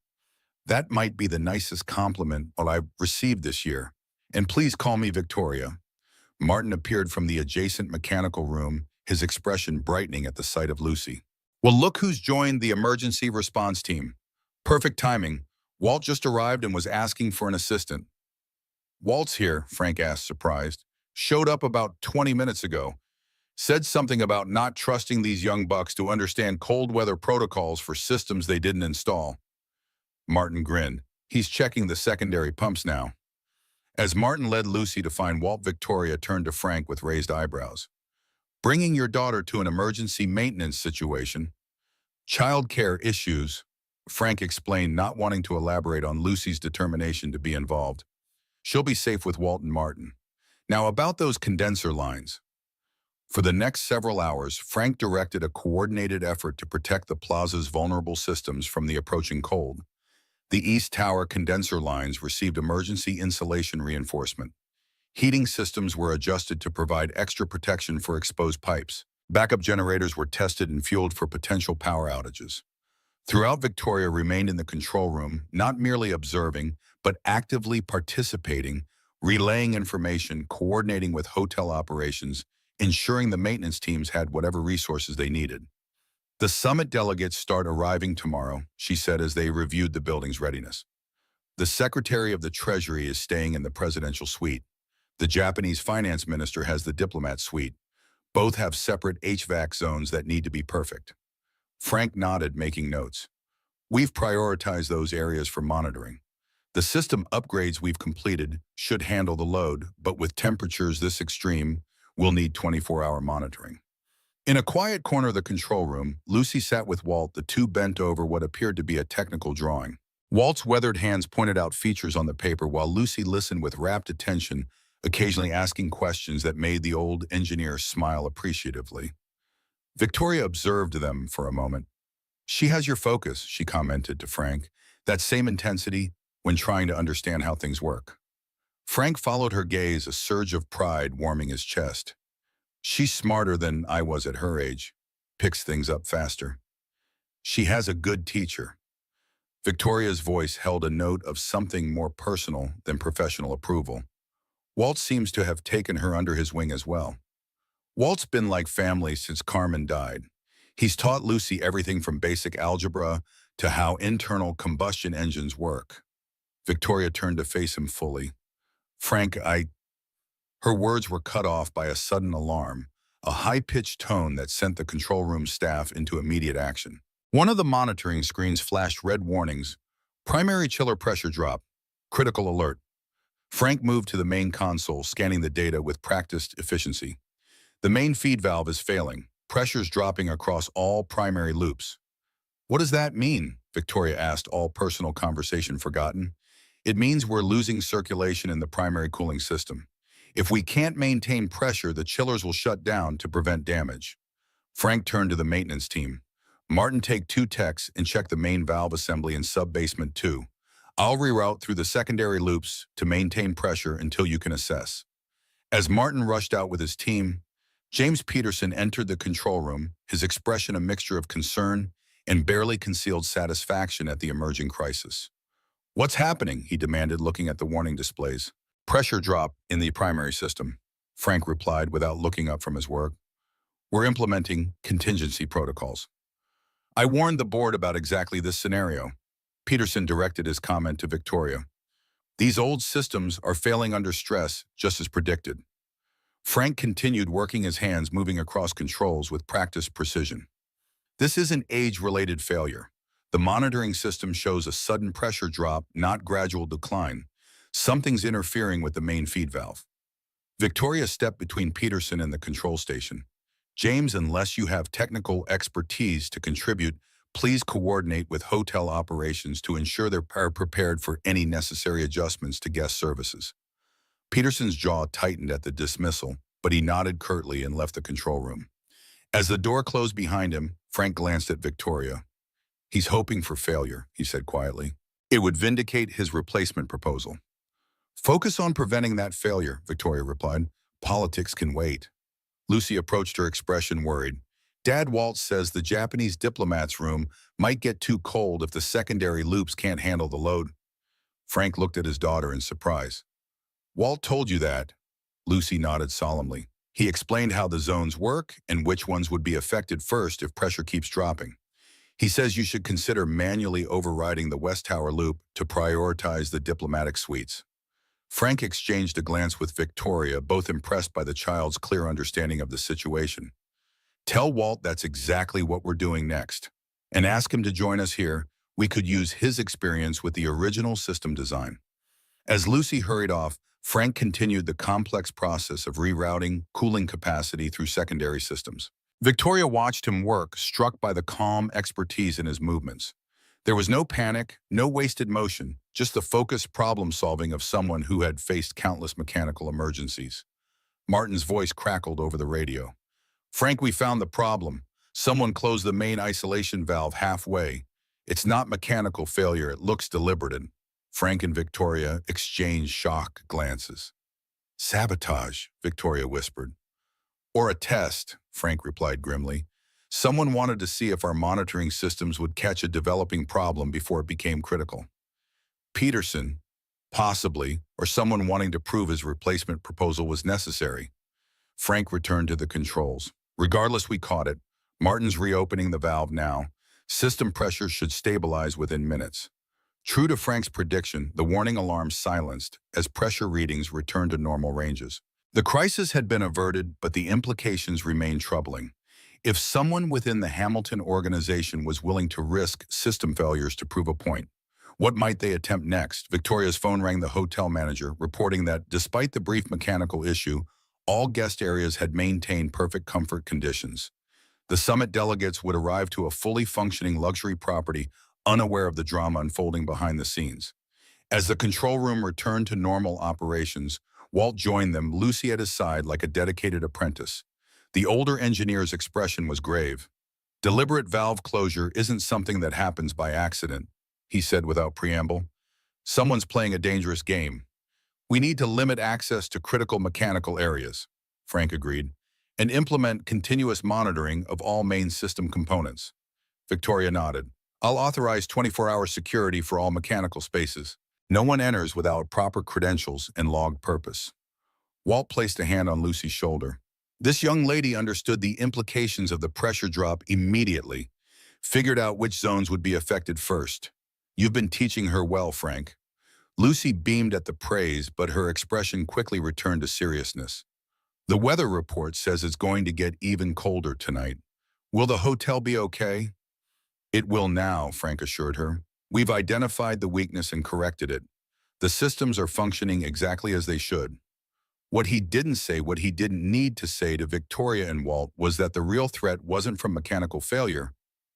That might be the nicest compliment I've received this year. And please call me Victoria. Martin appeared from the adjacent mechanical room, his expression brightening at the sight of Lucy. Well, look who's joined the emergency response team. Perfect timing. Walt just arrived and was asking for an assistant. Walt's here, Frank asked, surprised. Showed up about 20 minutes ago. Said something about not trusting these young bucks to understand cold weather protocols for systems they didn't install. Martin grinned. He's checking the secondary pumps now. As Martin led Lucy to find Walt, Victoria turned to Frank with raised eyebrows. Bringing your daughter to an emergency maintenance situation. Child care issues, Frank explained, not wanting to elaborate on Lucy's determination to be involved. She'll be safe with Walt and Martin. Now about those condenser lines. For the next several hours, Frank directed a coordinated effort to protect the plaza's vulnerable systems from the approaching cold. The East Tower condenser lines received emergency insulation reinforcement. Heating systems were adjusted to provide extra protection for exposed pipes. Backup generators were tested and fueled for potential power outages. Throughout, Victoria remained in the control room, not merely observing, but actively participating, relaying information, coordinating with hotel operations, ensuring the maintenance teams had whatever resources they needed. The summit delegates start arriving tomorrow, she said as they reviewed the building's readiness. The Secretary of the Treasury is staying in the presidential suite. The Japanese finance minister has the diplomat suite. Both have separate HVAC zones that need to be perfect. Frank nodded, making notes. We've prioritized those areas for monitoring. The system upgrades we've completed should handle the load, but with temperatures this extreme, we'll need 24-hour monitoring. In a quiet corner of the control room, Lucy sat with Walt, the two bent over what appeared to be a technical drawing. Walt's weathered hands pointed out features on the paper while Lucy listened with rapt attention, occasionally asking questions that made the old engineer smile appreciatively. Victoria observed them for a moment. She has your focus, she commented to Frank, that same intensity when trying to understand how things work. Frank followed her gaze, a surge of pride warming his chest. She's smarter than I was at her age, picks things up faster. She has a good teacher. Victoria's voice held a note of something more personal than professional approval. Walt seems to have taken her under his wing as well. Walt's been like family since Carmen died. He's taught Lucy everything from basic algebra to how internal combustion engines work. Victoria turned to face him fully. Frank, Her words were cut off by a sudden alarm, a high-pitched tone that sent the control room staff into immediate action. One of the monitoring screens flashed red warnings. Primary chiller pressure drop. Critical alert. Frank moved to the main console, scanning the data with practiced efficiency. The main feed valve is failing. Pressure's dropping across all primary loops. What does that mean? Victoria asked, all personal conversation forgotten. It means we're losing circulation in the primary cooling system. If we can't maintain pressure, the chillers will shut down to prevent damage. Frank turned to the maintenance team. Martin, take 2 techs and check the main valve assembly in sub-basement 2. I'll reroute through the secondary loops to maintain pressure until you can assess. As Martin rushed out with his team, James Peterson entered the control room, his expression a mixture of concern and barely concealed satisfaction at the emerging crisis. What's happening? He demanded, looking at the warning displays. Pressure drop in the primary system, Frank replied without looking up from his work. We're implementing contingency protocols. I warned the board about exactly this scenario. Peterson directed his comment to Victoria. These old systems are failing under stress, just as predicted. Frank continued working his hands, moving across controls with practiced precision. This isn't age-related failure. The monitoring system shows a sudden pressure drop, not gradual decline. Something's interfering with the main feed valve. Victoria stepped between Peterson and the control station. James, unless you have technical expertise to contribute, please coordinate with hotel operations to ensure they're prepared for any necessary adjustments to guest services. Peterson's jaw tightened at the dismissal, but he nodded curtly and left the control room. As the door closed behind him, Frank glanced at Victoria. He's hoping for failure, he said quietly. It would vindicate his replacement proposal. Focus on preventing that failure, Victoria replied. Politics can wait. Lucy approached her, expression worried. Dad, Walt says the Japanese diplomat's room might get too cold if the secondary loops can't handle the load. Frank looked at his daughter in surprise. Walt told you that? Lucy nodded solemnly. He explained how the zones work and which ones would be affected first if pressure keeps dropping. He says you should consider manually overriding the West Tower loop to prioritize the diplomatic suites. Frank exchanged a glance with Victoria, both impressed by the child's clear understanding of the situation. Tell Walt that's exactly what we're doing next. And ask him to join us here. We could use his experience with the original system design. As Lucy hurried off, Frank continued the complex process of rerouting cooling capacity through secondary systems. Victoria watched him work, struck by the calm expertise in his movements. There was no panic, no wasted motion, just the focused problem-solving of someone who had faced countless mechanical emergencies. Martin's voice crackled over the radio. Frank, we found the problem. Someone closed the main isolation valve halfway. It's not mechanical failure, it looks deliberate. Frank and Victoria exchanged shocked glances. Sabotage, Victoria whispered. Or a test, Frank replied grimly. Someone wanted to see if our monitoring systems would catch a developing problem before it became critical. Peterson, possibly, or someone wanting to prove his replacement proposal was necessary. Frank returned to the controls. Regardless, we caught it. Martin's reopening the valve now. System pressure should stabilize within minutes. True to Frank's prediction, the warning alarm silenced as pressure readings returned to normal ranges. The crisis had been averted, but the implications remained troubling. If someone within the Hamilton organization was willing to risk system failures to prove a point, what might they attempt next? Victoria's phone rang the hotel manager, reporting that despite the brief mechanical issue, all guest areas had maintained perfect comfort conditions. The summit delegates would arrive to a fully functioning luxury property, unaware of the drama unfolding behind the scenes. As the control room returned to normal operations, Walt joined them, Lucy at his side like a dedicated apprentice. The older engineer's expression was grave. Deliberate valve closure isn't something that happens by accident, he said without preamble. Someone's playing a dangerous game. We need to limit access to critical mechanical areas, Frank agreed, and implement continuous monitoring of all main system components. Victoria nodded. I'll authorize 24-hour security for all mechanical spaces. No one enters without proper credentials and logged purpose. Walt placed a hand on Lucy's shoulder. This young lady understood the implications of the pressure drop immediately, figured out which zones would be affected first. You've been teaching her well, Frank. Lucy beamed at the praise, but her expression quickly returned to seriousness. The weather report says it's going to get even colder tonight. Will the hotel be okay? It will now, Frank assured her. We've identified the weakness and corrected it. The systems are functioning exactly as they should. What he didn't say, what he didn't need to say to Victoria and Walt, was that the real threat wasn't from mechanical failure,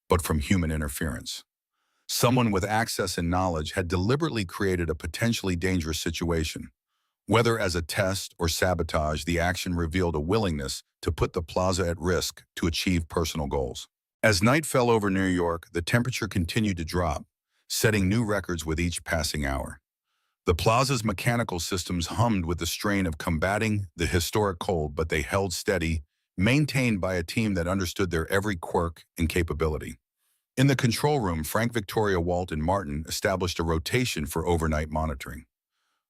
but from human interference. Someone with access and knowledge had deliberately created a potentially dangerous situation. Whether as a test or sabotage, the action revealed a willingness to put the plaza at risk to achieve personal goals. As night fell over New York, the temperature continued to drop, setting new records with each passing hour. The plaza's mechanical systems hummed with the strain of combating the historic cold, but they held steady, maintained by a team that understood their every quirk and capability. In the control room, Frank, Victoria, Walt, and Martin established a rotation for overnight monitoring.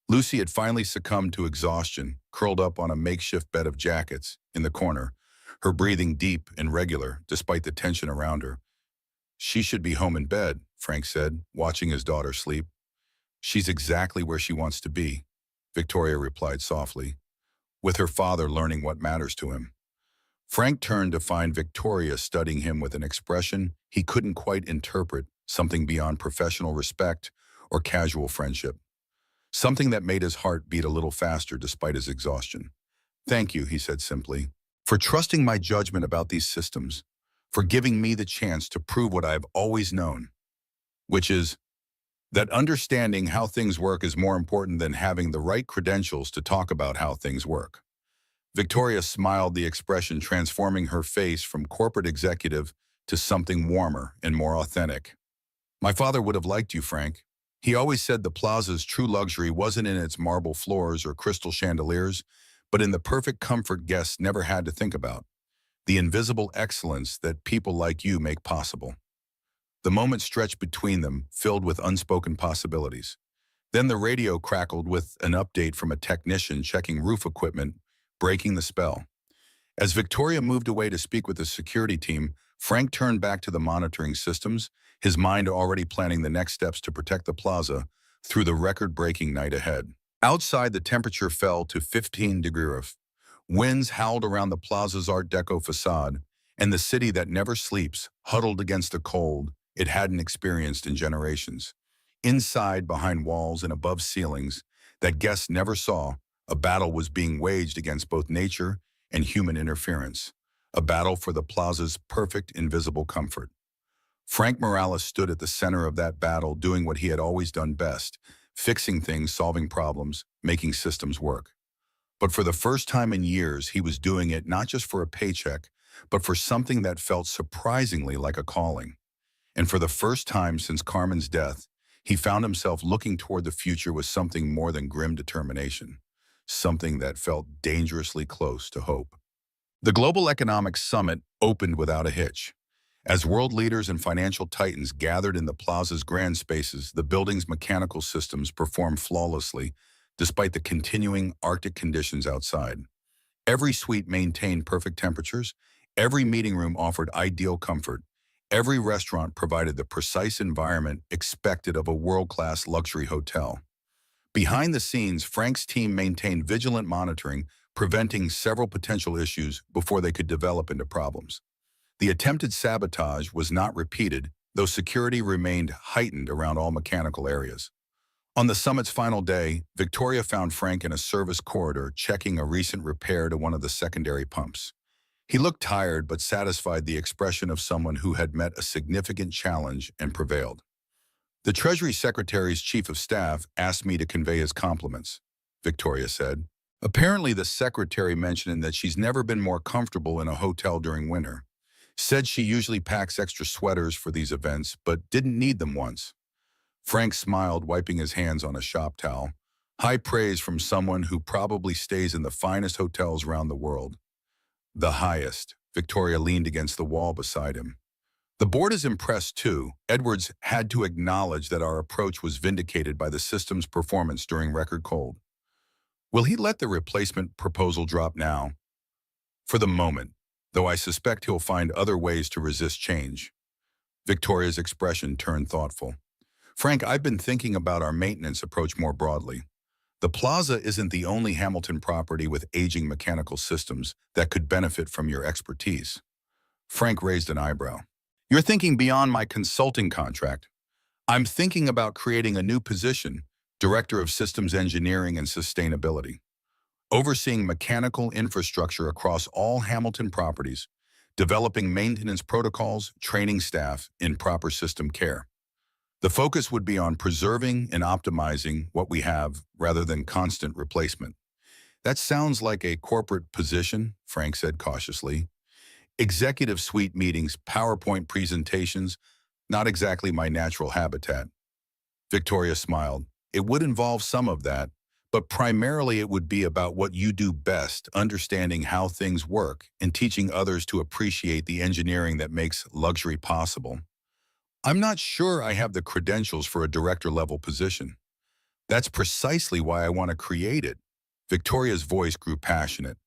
Lucy had finally succumbed to exhaustion, curled up on a makeshift bed of jackets in the corner, her breathing deep and regular despite the tension around her. She should be home in bed, Frank said, watching his daughter sleep. She's exactly where she wants to be, Victoria replied softly, with her father learning what matters to him. Frank turned to find Victoria studying him with an expression he couldn't quite interpret, something beyond professional respect or casual friendship. Something that made his heart beat a little faster despite his exhaustion. Thank you, he said simply, for trusting my judgment about these systems, for giving me the chance to prove what I've always known, which is that understanding how things work is more important than having the right credentials to talk about how things work. Victoria smiled, the expression transforming her face from corporate executive to something warmer and more authentic. My father would have liked you, Frank. He always said the plaza's true luxury wasn't in its marble floors or crystal chandeliers, but in the perfect comfort guests never had to think about, the invisible excellence that people like you make possible. The moment stretched between them, filled with unspoken possibilities. Then the radio crackled with an update from a technician checking roof equipment, breaking the spell. As Victoria moved away to speak with the security team, Frank turned back to the monitoring systems, his mind already planning the next steps to protect the plaza through the record-breaking night ahead. Outside, the temperature fell to 15 degrees. Winds howled around the plaza's Art Deco facade, and the city that never sleeps huddled against the cold it hadn't experienced in generations. Inside, behind walls and above ceilings that guests never saw, a battle was being waged against both nature and human interference, a battle for the plaza's perfect invisible comfort. Frank Morales stood at the center of that battle, doing what he had always done best, fixing things, solving problems, making systems work. But for the first time in years, he was doing it not just for a paycheck, but for something that felt surprisingly like a calling. And for the first time since Carmen's death, he found himself looking toward the future with something more than grim determination, something that felt dangerously close to hope. The Global Economic Summit opened without a hitch. As world leaders and financial titans gathered in the plaza's grand spaces, the building's mechanical systems performed flawlessly despite the continuing Arctic conditions outside. Every suite maintained perfect temperatures, every meeting room offered ideal comfort, every restaurant provided the precise environment expected of a world-class luxury hotel. Behind the scenes, Frank's team maintained vigilant monitoring, preventing several potential issues before they could develop into problems. The attempted sabotage was not repeated, though security remained heightened around all mechanical areas. On the summit's final day, Victoria found Frank in a service corridor checking a recent repair to one of the secondary pumps. He looked tired but satisfied, the expression of someone who had met a significant challenge and prevailed. "The Treasury Secretary's Chief of Staff asked me to convey his compliments," Victoria said. Apparently, the secretary mentioned that she's never been more comfortable in a hotel during winter. Said she usually packs extra sweaters for these events, but didn't need them once. Frank smiled, wiping his hands on a shop towel. High praise from someone who probably stays in the finest hotels around the world. The highest. Victoria leaned against the wall beside him. The board is impressed too. Edwards had to acknowledge that our approach was vindicated by the system's performance during record cold. Will he let the replacement proposal drop now? For the moment, though I suspect he'll find other ways to resist change. Victoria's expression turned thoughtful. Frank, I've been thinking about our maintenance approach more broadly. The plaza isn't the only Hamilton property with aging mechanical systems that could benefit from your expertise. Frank raised an eyebrow. You're thinking beyond my consulting contract. I'm thinking about creating a new position, Director of Systems Engineering and Sustainability, overseeing mechanical infrastructure across all Hamilton properties, developing maintenance protocols, training staff in proper system care. The focus would be on preserving and optimizing what we have rather than constant replacement. That sounds like a corporate position, Frank said cautiously. Executive suite meetings, PowerPoint presentations, not exactly my natural habitat. Victoria smiled. It would involve some of that, but primarily it would be about what you do best, understanding how things work and teaching others to appreciate the engineering that makes luxury possible. I'm not sure I have the credentials for a director-level position. That's precisely why I want to create it. Victoria's voice grew passionate.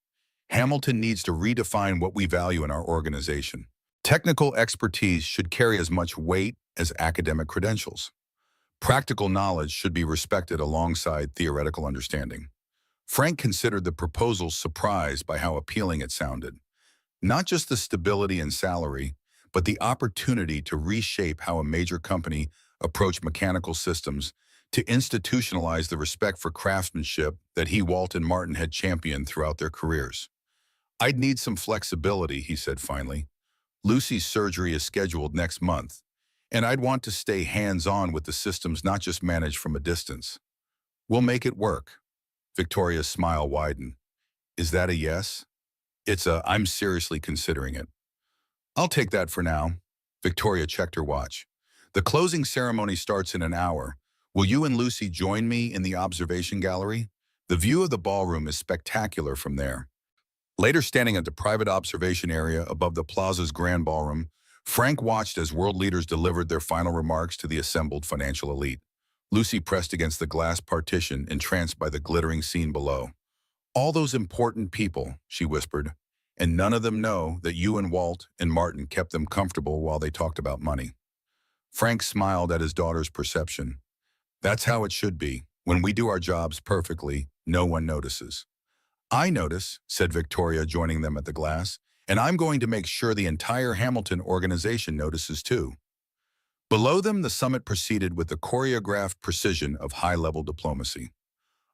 Hamilton needs to redefine what we value in our organization. Technical expertise should carry as much weight as academic credentials. Practical knowledge should be respected alongside theoretical understanding. Frank considered the proposal, surprised by how appealing it sounded. Not just the stability and salary, but the opportunity to reshape how a major company approached mechanical systems, to institutionalize the respect for craftsmanship that he, Walt, and Martin had championed throughout their careers. I'd need some flexibility, he said finally. Lucy's surgery is scheduled next month, and I'd want to stay hands-on with the systems, not just manage from a distance. We'll make it work. Victoria's smile widened. Is that a yes? I'm seriously considering it. I'll take that for now. Victoria checked her watch. The closing ceremony starts in an hour. Will you and Lucy join me in the observation gallery? The view of the ballroom is spectacular from there. Later, standing at the private observation area above the plaza's grand ballroom, Frank watched as world leaders delivered their final remarks to the assembled financial elite. Lucy pressed against the glass partition, entranced by the glittering scene below. All those important people, she whispered, and none of them know that you and Walt and Martin kept them comfortable while they talked about money. Frank smiled at his daughter's perception. That's how it should be. When we do our jobs perfectly, no one notices. I notice, said Victoria, joining them at the glass, and I'm going to make sure the entire Hamilton organization notices too. Below them, the summit proceeded with the choreographed precision of high-level diplomacy.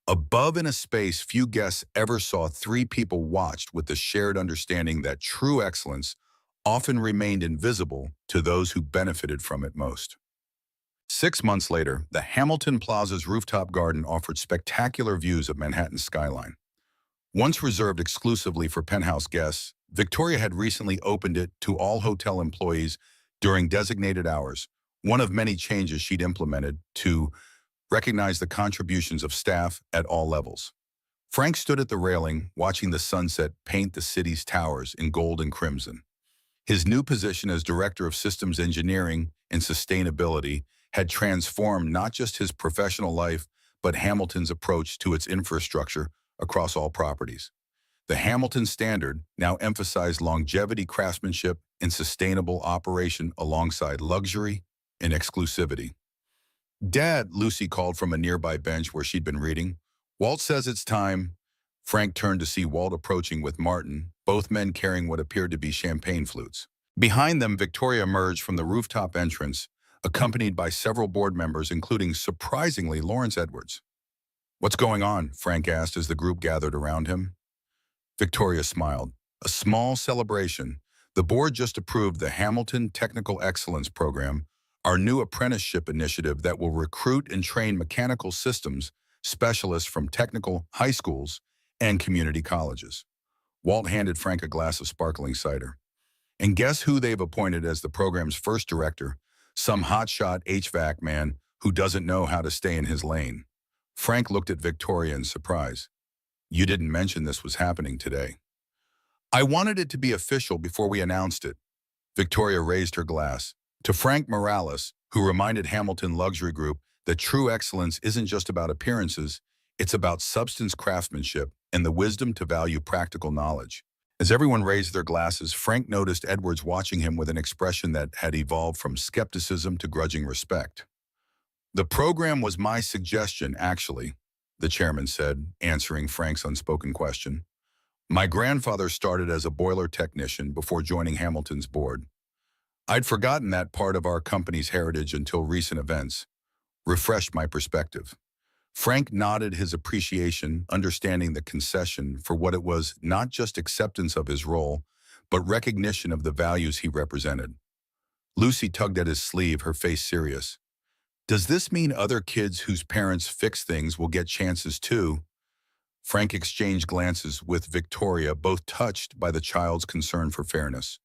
Above, in a space few guests ever saw, three people watched with the shared understanding that true excellence often remained invisible to those who benefited from it most. 6 months later, the Hamilton Plaza's rooftop garden offered spectacular views of Manhattan's skyline. Once reserved exclusively for penthouse guests, Victoria had recently opened it to all hotel employees during designated hours, one of many changes she'd implemented to recognize the contributions of staff at all levels. Frank stood at the railing, watching the sunset paint the city's towers in gold and crimson. His new position as Director of Systems Engineering and Sustainability had transformed not just his professional life, but Hamilton's approach to its infrastructure across all properties. The Hamilton Standard now emphasized longevity, craftsmanship, and sustainable operation alongside luxury and exclusivity. "Dad," Lucy called from a nearby bench where she'd been reading. "Walt says it's time." Frank turned to see Walt approaching with Martin, both men carrying what appeared to be champagne flutes. Behind them, Victoria emerged from the rooftop entrance, accompanied by several board members, including, surprisingly, Lawrence Edwards. "What's going on?" Frank asked as the group gathered around him. Victoria smiled. "A small celebration. The board just approved the Hamilton Technical Excellence Program, our new apprenticeship initiative that will recruit and train mechanical systems specialists from technical high schools and community colleges." Walt handed Frank a glass of sparkling cider. "And guess who they've appointed as the program's first director? Some hotshot HVAC man who doesn't know how to stay in his lane." Frank looked at Victoria in surprise. "You didn't mention this was happening today." "I wanted it to be official before we announced it." Victoria raised her glass. To Frank Morales, who reminded Hamilton Luxury Group that true excellence isn't just about appearances, it's about substance, craftsmanship, and the wisdom to value practical knowledge. As everyone raised their glasses, Frank noticed Edwards watching him with an expression that had evolved from skepticism to grudging respect. "The program was my suggestion, actually," the chairman said, answering Frank's unspoken question. "My grandfather started as a boiler technician before joining Hamilton's board. I'd forgotten that part of our company's heritage until recent events refreshed my perspective." Frank nodded his appreciation, understanding the concession for what it was, not just acceptance of his role, but recognition of the values he represented. Lucy tugged at his sleeve, her face serious. "Does this mean other kids whose parents fix things will get chances too?" Frank exchanged glances with Victoria, both touched by the child's concern for fairness.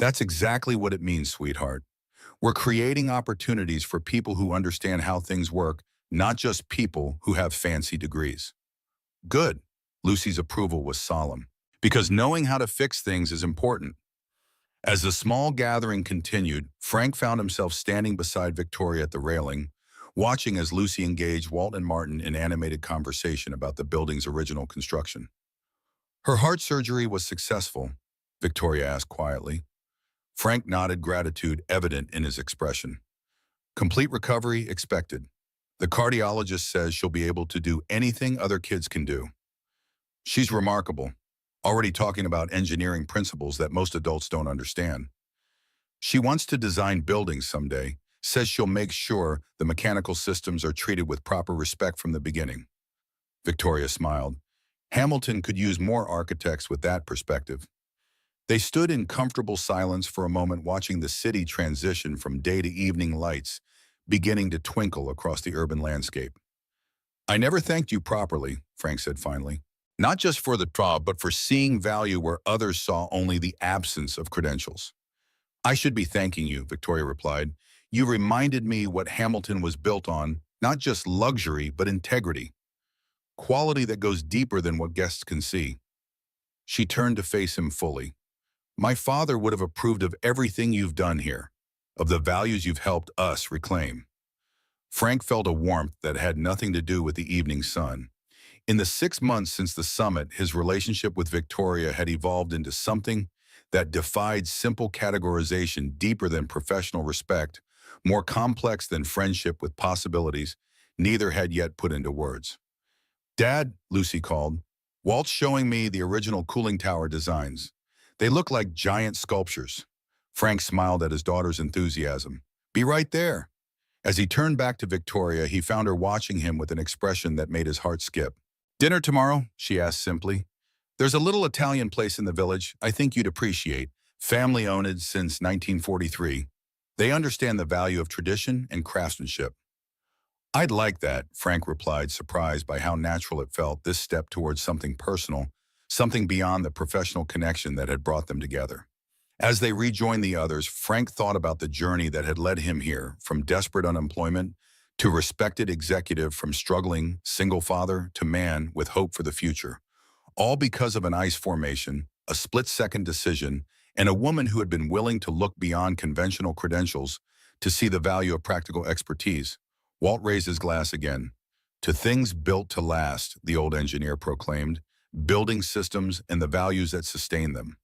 "That's exactly what it means, sweetheart. We're creating opportunities for people who understand how things work, not just people who have fancy degrees." "Good." Lucy's approval was solemn. "Because knowing how to fix things is important." As the small gathering continued, Frank found himself standing beside Victoria at the railing, watching as Lucy engaged Walt and Martin in animated conversation about the building's original construction. "Her heart surgery was successful?" Victoria asked quietly. Frank nodded, gratitude evident in his expression. "Complete recovery expected. The cardiologist says she'll be able to do anything other kids can do." "She's remarkable, already talking about engineering principles that most adults don't understand. She wants to design buildings someday, says she'll make sure the mechanical systems are treated with proper respect from the beginning." Victoria smiled. Hamilton could use more architects with that perspective. They stood in comfortable silence for a moment, watching the city transition from day to evening lights beginning to twinkle across the urban landscape. "I never thanked you properly," Frank said finally. "Not just for the job, but for seeing value where others saw only the absence of credentials." "I should be thanking you," Victoria replied. "You reminded me what Hamilton was built on, not just luxury, but integrity. Quality that goes deeper than what guests can see." She turned to face him fully. "My father would have approved of everything you've done here, of the values you've helped us reclaim." Frank felt a warmth that had nothing to do with the evening sun. In the 6 months since the summit, his relationship with Victoria had evolved into something that defied simple categorization, deeper than professional respect, more complex than friendship with possibilities neither had yet put into words. "Dad," Lucy called, "Walt's showing me the original cooling tower designs. They look like giant sculptures." Frank smiled at his daughter's enthusiasm. "Be right there." As he turned back to Victoria, he found her watching him with an expression that made his heart skip. "Dinner tomorrow?" she asked simply. "There's a little Italian place in the village I think you'd appreciate. Family-owned since 1943. They understand the value of tradition and craftsmanship." "I'd like that," Frank replied, surprised by how natural it felt, this step towards something personal, something beyond the professional connection that had brought them together. As they rejoined the others, Frank thought about the journey that had led him here, from desperate unemployment to respected executive, from struggling single father to man with hope for the future, all because of an ice formation, a split-second decision, and a woman who had been willing to look beyond conventional credentials to see the value of practical expertise. Walt raised his glass again. "To things built to last," the old engineer proclaimed, "building systems and the values that sustain them."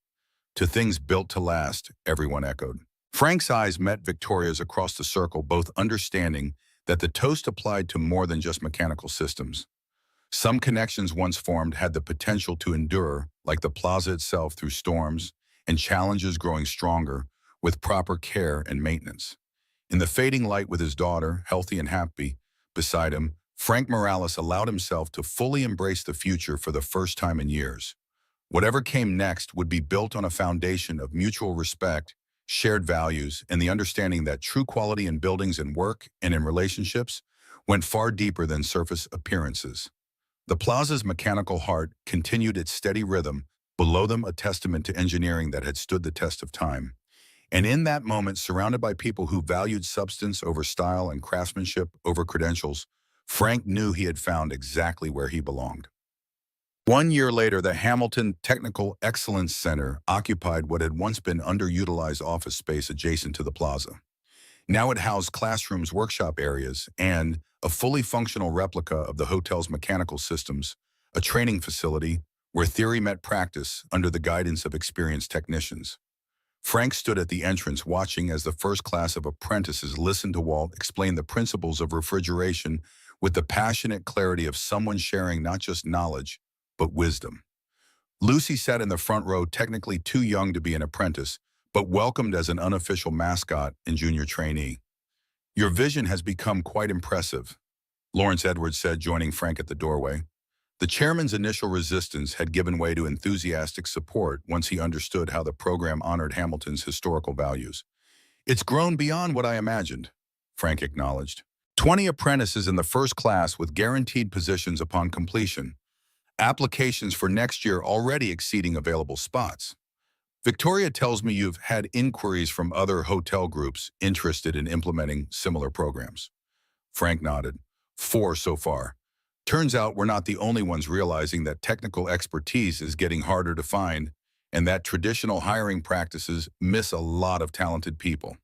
"To things built to last," everyone echoed. Frank's eyes met Victoria's across the circle, both understanding that the toast applied to more than just mechanical systems. Some connections once formed had the potential to endure, like the plaza itself, through storms and challenges, growing stronger with proper care and maintenance. In the fading light, with his daughter, healthy and happy, beside him, Frank Morales allowed himself to fully embrace the future for the first time in years. Whatever came next would be built on a foundation of mutual respect, shared values, and the understanding that true quality in buildings and work and in relationships went far deeper than surface appearances. The plaza's mechanical heart continued its steady rhythm, below them a testament to engineering that had stood the test of time. And in that moment, surrounded by people who valued substance over style and craftsmanship over credentials, Frank knew he had found exactly where he belonged. 1 year later, the Hamilton Technical Excellence Center occupied what had once been underutilized office space adjacent to the plaza. Now it housed classrooms, workshop areas, and a fully functional replica of the hotel's mechanical systems, a training facility where theory met practice under the guidance of experienced technicians. Frank stood at the entrance, watching as the first class of apprentices listened to Walt explain the principles of refrigeration with the passionate clarity of someone sharing not just knowledge, but wisdom. Lucy sat in the front row, technically too young to be an apprentice, but welcomed as an unofficial mascot and junior trainee. "Your vision has become quite impressive," Lawrence Edwards said, joining Frank at the doorway. The chairman's initial resistance had given way to enthusiastic support once he understood how the program honored Hamilton's historical values. "It's grown beyond what I imagined," Frank acknowledged. 20 apprentices in the first class with guaranteed positions upon completion. Applications for next year already exceeding available spots. "Victoria tells me you've had inquiries from other hotel groups interested in implementing similar programs." Frank nodded. "4 so far. Turns out we're not the only ones realizing that technical expertise is getting harder to find and that traditional hiring practices miss a lot of talented people."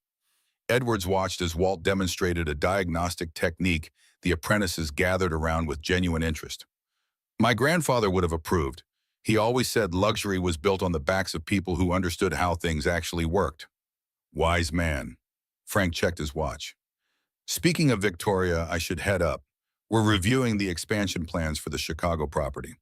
Edwards watched as Walt demonstrated a diagnostic technique the apprentices gathered around with genuine interest. "My grandfather would have approved. He always said luxury was built on the backs of people who understood how things actually worked." "Wise man." Frank checked his watch. "Speaking of Victoria, I should head up. We're reviewing the expansion plans for the Chicago property."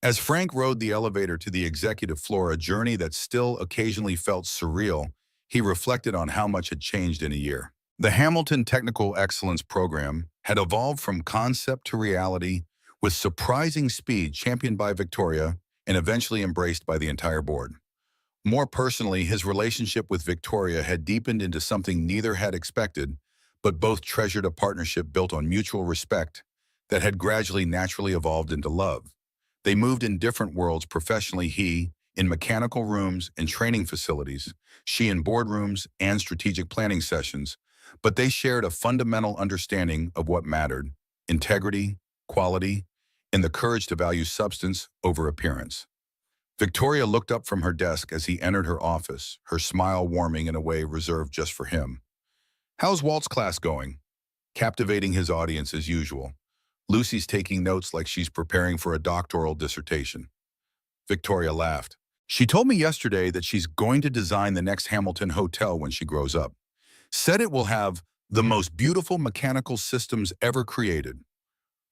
As Frank rode the elevator to the executive floor, a journey that still occasionally felt surreal, he reflected on how much had changed in a year. The Hamilton Technical Excellence Program had evolved from concept to reality with surprising speed, championed by Victoria and eventually embraced by the entire board. More personally, his relationship with Victoria had deepened into something neither had expected, but both treasured, a partnership built on mutual respect that had gradually naturally evolved into love. They moved in different worlds professionally, he in mechanical rooms and training facilities, she in boardrooms and strategic planning sessions, but they shared a fundamental understanding of what mattered: integrity, quality, and the courage to value substance over appearance. Victoria looked up from her desk as he entered her office, her smile warming in a way reserved just for him. "How's Walt's class going?" Captivating his audience as usual. "Lucy's taking notes like she's preparing for a doctoral dissertation." Victoria laughed. "She told me yesterday that she's going to design the next Hamilton hotel when she grows up. Said it will have the most beautiful mechanical systems ever created."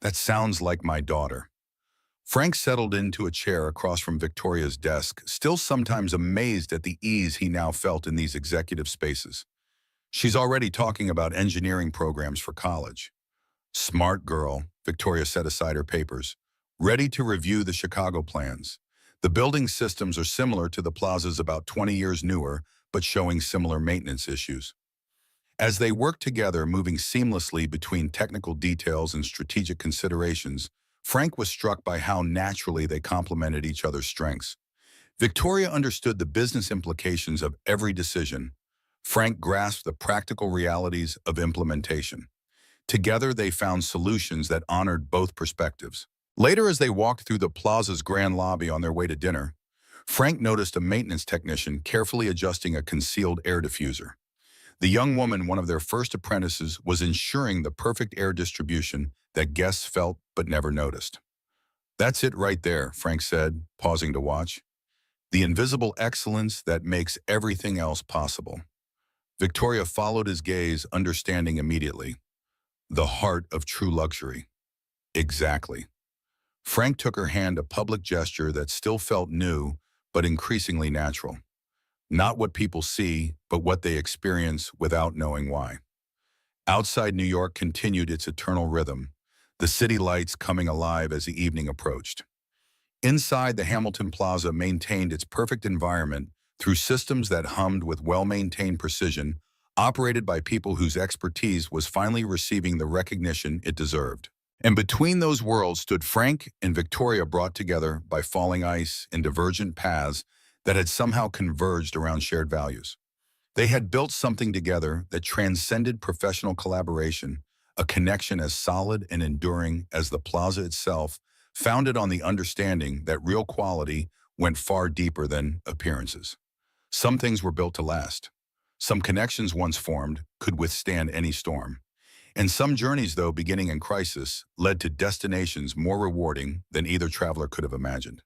"That sounds like my daughter." Frank settled into a chair across from Victoria's desk, still sometimes amazed at the ease he now felt in these executive spaces. "She's already talking about engineering programs for college." "Smart girl," Victoria set aside her papers. "Ready to review the Chicago plans. The building systems are similar to the plaza's, about 20 years newer, but showing similar maintenance issues." As they worked together, moving seamlessly between technical details and strategic considerations, Frank was struck by how naturally they complemented each other's strengths. Victoria understood the business implications of every decision. Frank grasped the practical realities of implementation. Together, they found solutions that honored both perspectives. Later, as they walked through the plaza's grand lobby on their way to dinner, Frank noticed a maintenance technician carefully adjusting a concealed air diffuser. The young woman, one of their first apprentices, was ensuring the perfect air distribution that guests felt but never noticed. "That's it right there," Frank said, pausing to watch. "The invisible excellence that makes everything else possible." Victoria followed his gaze, understanding immediately. The heart of true luxury. Exactly. Frank took her hand, a public gesture that still felt new, but increasingly natural. Not what people see, but what they experience without knowing why. Outside New York continued its eternal rhythm, the city lights coming alive as the evening approached. Inside, the Hamilton Plaza maintained its perfect environment through systems that hummed with well-maintained precision, operated by people whose expertise was finally receiving the recognition it deserved. And between those worlds stood Frank and Victoria, brought together by falling ice and divergent paths that had somehow converged around shared values. They had built something together that transcended professional collaboration, a connection as solid and enduring as the plaza itself, founded on the understanding that real quality went far deeper than appearances. Some things were built to last. Some connections once formed could withstand any storm. And some journeys, though beginning in crisis, led to destinations more rewarding than either traveler could have imagined.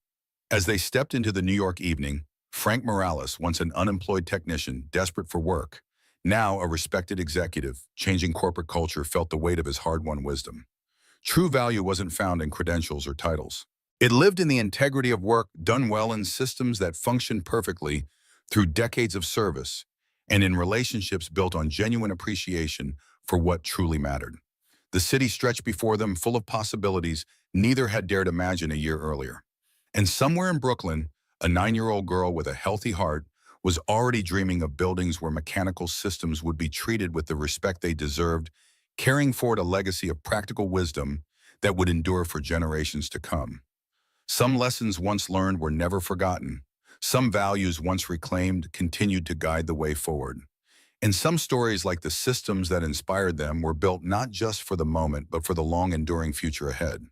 As they stepped into the New York evening, Frank Morales, once an unemployed technician desperate for work, now a respected executive, changing corporate culture, felt the weight of his hard-won wisdom. True value wasn't found in credentials or titles. It lived in the integrity of work done well in systems that functioned perfectly through decades of service, and in relationships built on genuine appreciation for what truly mattered. The city stretched before them, full of possibilities neither had dared imagine a year earlier. And somewhere in Brooklyn, a 9-year-old girl with a healthy heart was already dreaming of buildings where mechanical systems would be treated with the respect they deserved, carrying forward a legacy of practical wisdom that would endure for generations to come. Some lessons once learned were never forgotten. Some values once reclaimed continued to guide the way forward. And some stories, like the systems that inspired them, were built not just for the moment, but for the long, enduring future ahead.